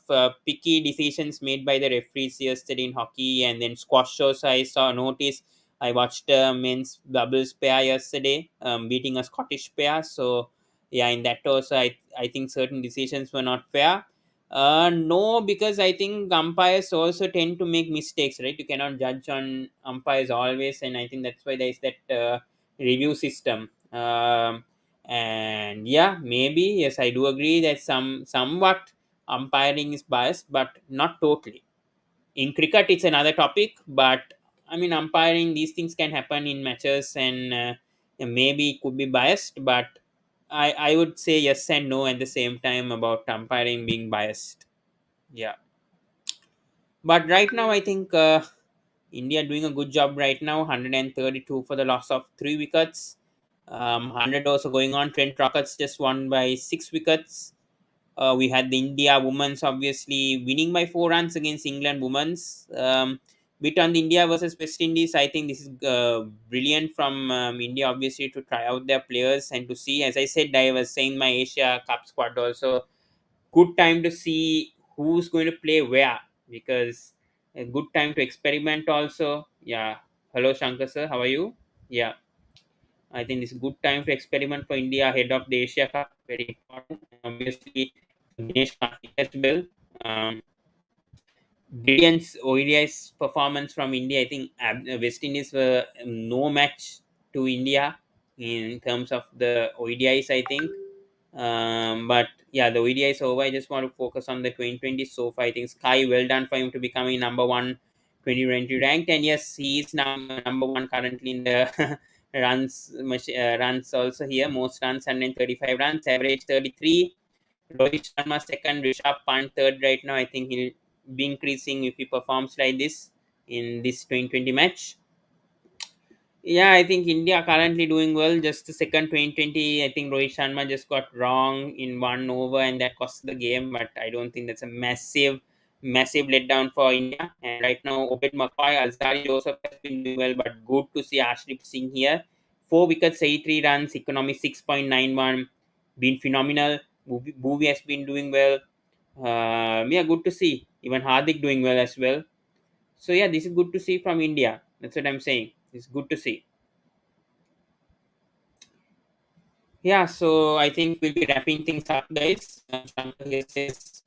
picky decisions made by the referees yesterday in hockey, and then squash shows. I saw notice. I watched men's doubles pair yesterday, beating a Scottish pair. So Yeah, in that also I think certain decisions were not fair. No, because I think umpires also tend to make mistakes, right? You cannot judge on umpires always, and I think that's why there is that review system. And yeah, maybe yes, I do agree that somewhat umpiring is biased, but not totally. In cricket, it's another topic, but I mean, umpiring, these things can happen in matches, and maybe it could be biased, but I would say yes and no at the same time about umpiring being biased. Yeah, but right now I think India doing a good job right now. 132 for the loss of 3 wickets. 100 also going on. Trent Rockets just won by 6 wickets. We had the India women's obviously winning by 4 runs against England women's. Bit on the India versus West Indies. I think this is brilliant from India obviously to try out their players and to see. As I said, I was saying my Asia Cup squad also. Good time to see who's going to play where, because a good time to experiment also. Yeah. Hello Shankar sir, how are you? Yeah. I think it's a good time to experiment for India ahead of the Asia Cup. Very important. Obviously, Dinesh Karthik as well. Um, Brilliant ODI's performance from India. I think West Indies were no match to India in terms of the ODIs, I think. But yeah, the ODI is over. I just want to focus on the 2020 so far. I think Sky, well done for him to becoming number one 2020 ranked. And yes, he is now number one currently in the runs also here. Most runs, 135 runs, average 33. Rohit Sharma second, Rishabh Pant third right now. I think he'll be increasing if he performs like this in this 2020 match. Yeah, I think India currently doing well. Just the second 2020, I think Rohit Sharma just got wrong in 1 over and that cost the game. But I don't think that's a massive letdown for India. And right now, Obed McCoy, Azari Joseph has been doing well, but good to see Ashley Singh here. 4 wickets, 83 runs, economy 6.91, been phenomenal. Bhuvi has been doing well. Yeah, good to see. Even Hardik doing well as well. So yeah, this is good to see from India. That's what I'm saying. It's good to see. Yeah, so I think we'll be wrapping things up, guys. Shankar here says,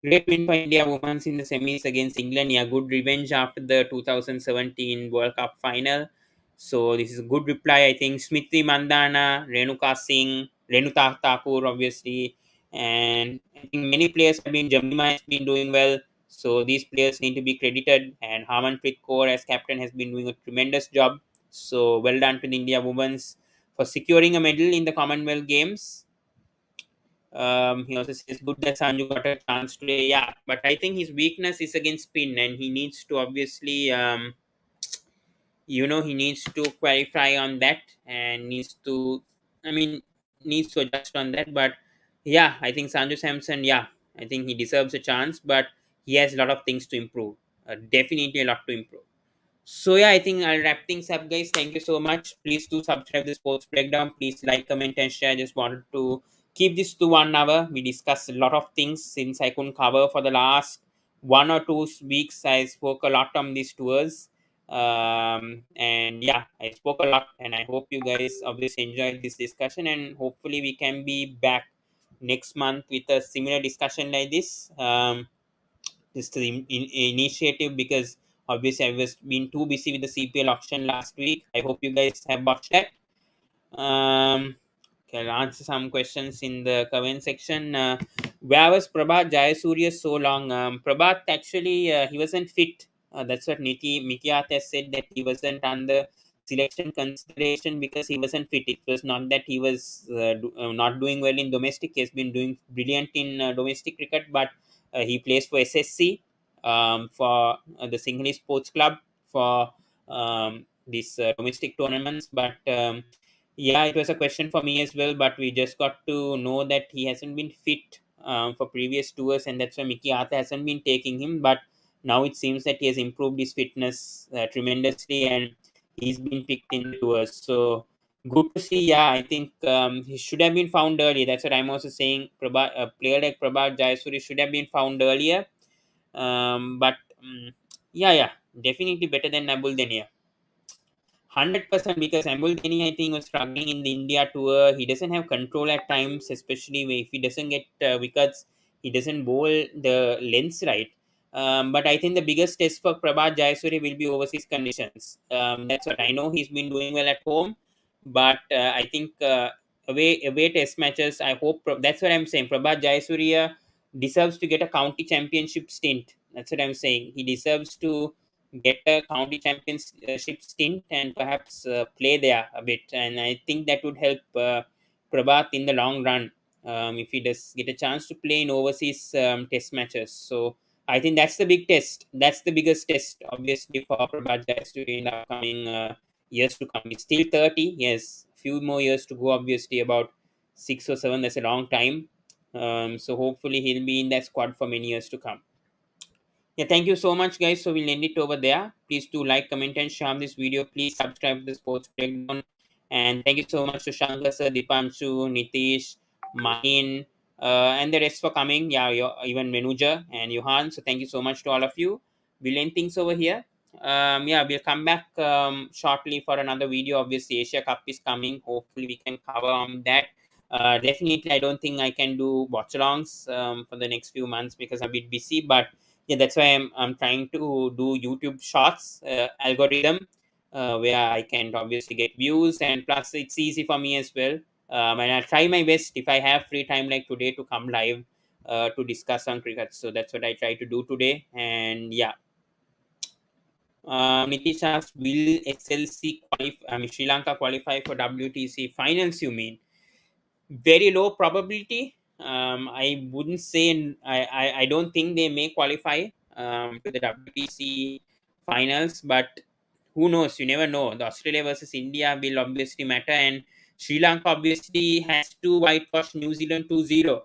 great win for India women's in the semis against England. Yeah, good revenge after the 2017 World Cup final. So this is a good reply. I think Smriti Mandana, Renuka Singh, Renuka Thakur, obviously, and I think many players have been. Jamima has been doing well. So these players need to be credited. And Harmanpreet Kaur as captain has been doing a tremendous job. So well done to the India women's for securing a medal in the Commonwealth Games. He also says good that Sanju got a chance today. Yeah, but I think his weakness is against spin, and he needs to obviously, he needs to clarify on that and needs to, I mean, needs to adjust on that. But yeah, I think Sanju Samson, yeah, I think he deserves a chance, but he has a lot of things to improve. Definitely a lot to improve. So yeah, I think I'll wrap things up, guys. Thank you so much. Please do subscribe the Sports Breakdown. Please like, comment, and share. I just wanted to keep this to 1 hour. We discussed a lot of things since I couldn't cover for the last 1 or 2 weeks. I spoke a lot on these tours. And yeah, I spoke a lot, and I hope you guys obviously enjoyed this discussion. And hopefully, we can be back next month with a similar discussion like this. Just the initiative, because obviously I was been too busy with the CPL auction last week. I hope you guys have watched that. Okay, I'll answer some questions in the comment section. Where was Prabhat Jayasuriya so long? Prabhat actually he wasn't fit. That's what Mikyat has said, that he wasn't under selection consideration because he wasn't fit. It was not that he was not doing well in domestic. He has been doing brilliant in domestic cricket, but he plays for SSC, for the Sinhalese Sports Club, for these domestic tournaments. But yeah, it was a question for me as well, but we just got to know that he hasn't been fit for previous tours, and that's why Mickey Arthur hasn't been taking him. But now it seems that he has improved his fitness tremendously, and he's been picked in the tours. So good to see. Yeah, I think he should have been found early. That's what I'm also saying. A player like Prabhat Jayasuri should have been found earlier. But yeah, definitely better than Nabul Denia. 100% because Ambulteni, I think, was struggling in the India tour. He doesn't have control at times, especially if he doesn't get wickets, he doesn't bowl the lengths right. But I think the biggest test for Prabhat Jayasuri will be overseas conditions. That's what I know. He's been doing well at home, but I think away test matches. I hope that's what I'm saying. Prabhat Jayasuriya deserves to get a county championship stint. That's what I'm saying. He deserves to get a county championship stint and perhaps play there a bit. And I think that would help Prabhat in the long run if he does get a chance to play in overseas test matches. So I think that's the big test. That's the biggest test, obviously, for Prabhat Jayasuriya in the upcoming years to come. He's still 30. Yes, few more years to go, obviously, about 6 or 7. That's a long time. So hopefully he'll be in that squad for many years to come. Yeah, thank you so much, guys. So we'll end it over there. Please do like, comment, and share this video. Please subscribe to the Sports Breakdown. And thank you so much to Shankar sir, Dipanshu, Nitish, Mahin, and the rest for coming. Yeah, even Menuja and Johan. So thank you so much to all of you. We'll end things over here. Yeah, we'll come back shortly for another video. Obviously, Asia Cup is coming. Hopefully, we can cover that. Definitely, I don't think I can do watch alongs for the next few months because I'm a bit busy. But yeah, that's why I'm trying to do YouTube shorts algorithm where I can obviously get views, and plus it's easy for me as well. And I'll try my best if I have free time like today to come live to discuss on cricket. So that's what I try to do today. And yeah, Nitish asked, will SLC qualify? I mean, Sri Lanka qualify for WTC finals? You mean? Very low probability. I wouldn't say. I don't think they may qualify to the WTC finals, but who knows? You never know. The Australia versus India will obviously matter, and Sri Lanka obviously has to whitewash New Zealand 2-0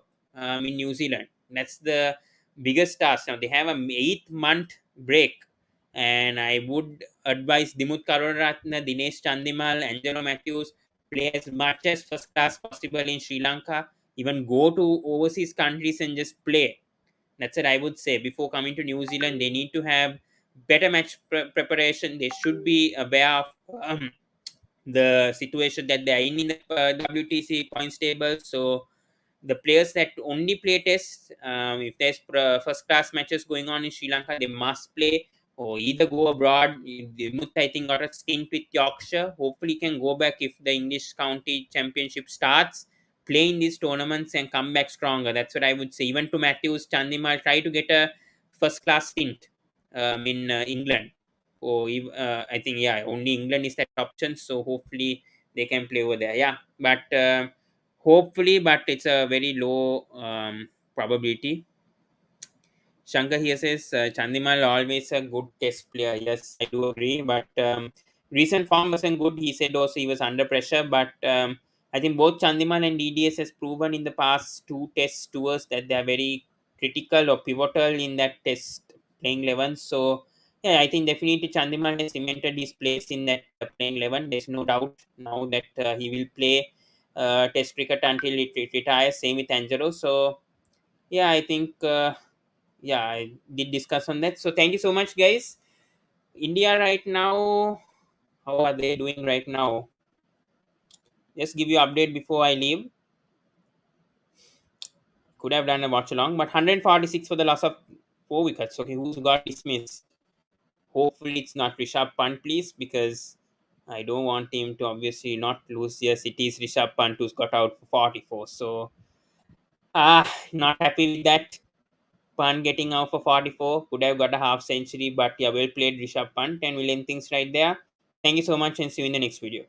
in New Zealand. That's the biggest task. Now they have a 8 month break, and I would advise Dimut Karunaratne, Dinesh Chandimal, Angelo Matthews play as much as first class possible in Sri Lanka. Even go to overseas countries and just play. That's what I would say. Before coming to New Zealand, they need to have better match preparation. They should be aware of the situation that they are in the WTC points table. So the players that only play tests, if there's first class matches going on in Sri Lanka, they must play or either go abroad. Mut, I think, got a stint with Yorkshire. Hopefully, can go back if the English County Championship starts. Play in these tournaments and come back stronger. That's what I would say. Even to Matthews, Chandimal, try to get a first class stint in England. Or I think, yeah, only England is that option. So hopefully they can play over there. Yeah, but. Hopefully, but it's a very low probability. Shankar here says Chandimal always a good test player. Yes, I do agree. But recent form wasn't good. He said also he was under pressure. But I think both Chandimal and DDS has proven in the past two test tours that they are very critical or pivotal in that test playing 11. So yeah, I think definitely Chandimal has cemented his place in that playing 11. There's no doubt now that he will play test cricket until it retires. Same with Angelo. So yeah, I think yeah, I did discuss on that. So thank you so much, guys. India right now, how are they doing right now? Just give you update before I leave. Could have done a watch along, but 146 for the loss of 4 wickets. Okay, who's got dismissed? Hopefully it's not Rishabh Pant, please, because I don't want him to obviously not lose. Yes, it is Rishabh Pant who's got out for 44. So not happy with that. Pant getting out for 44. Could have got a half century, but yeah, well played, Rishabh Pant. And we'll end things right there. Thank you so much and see you in the next video.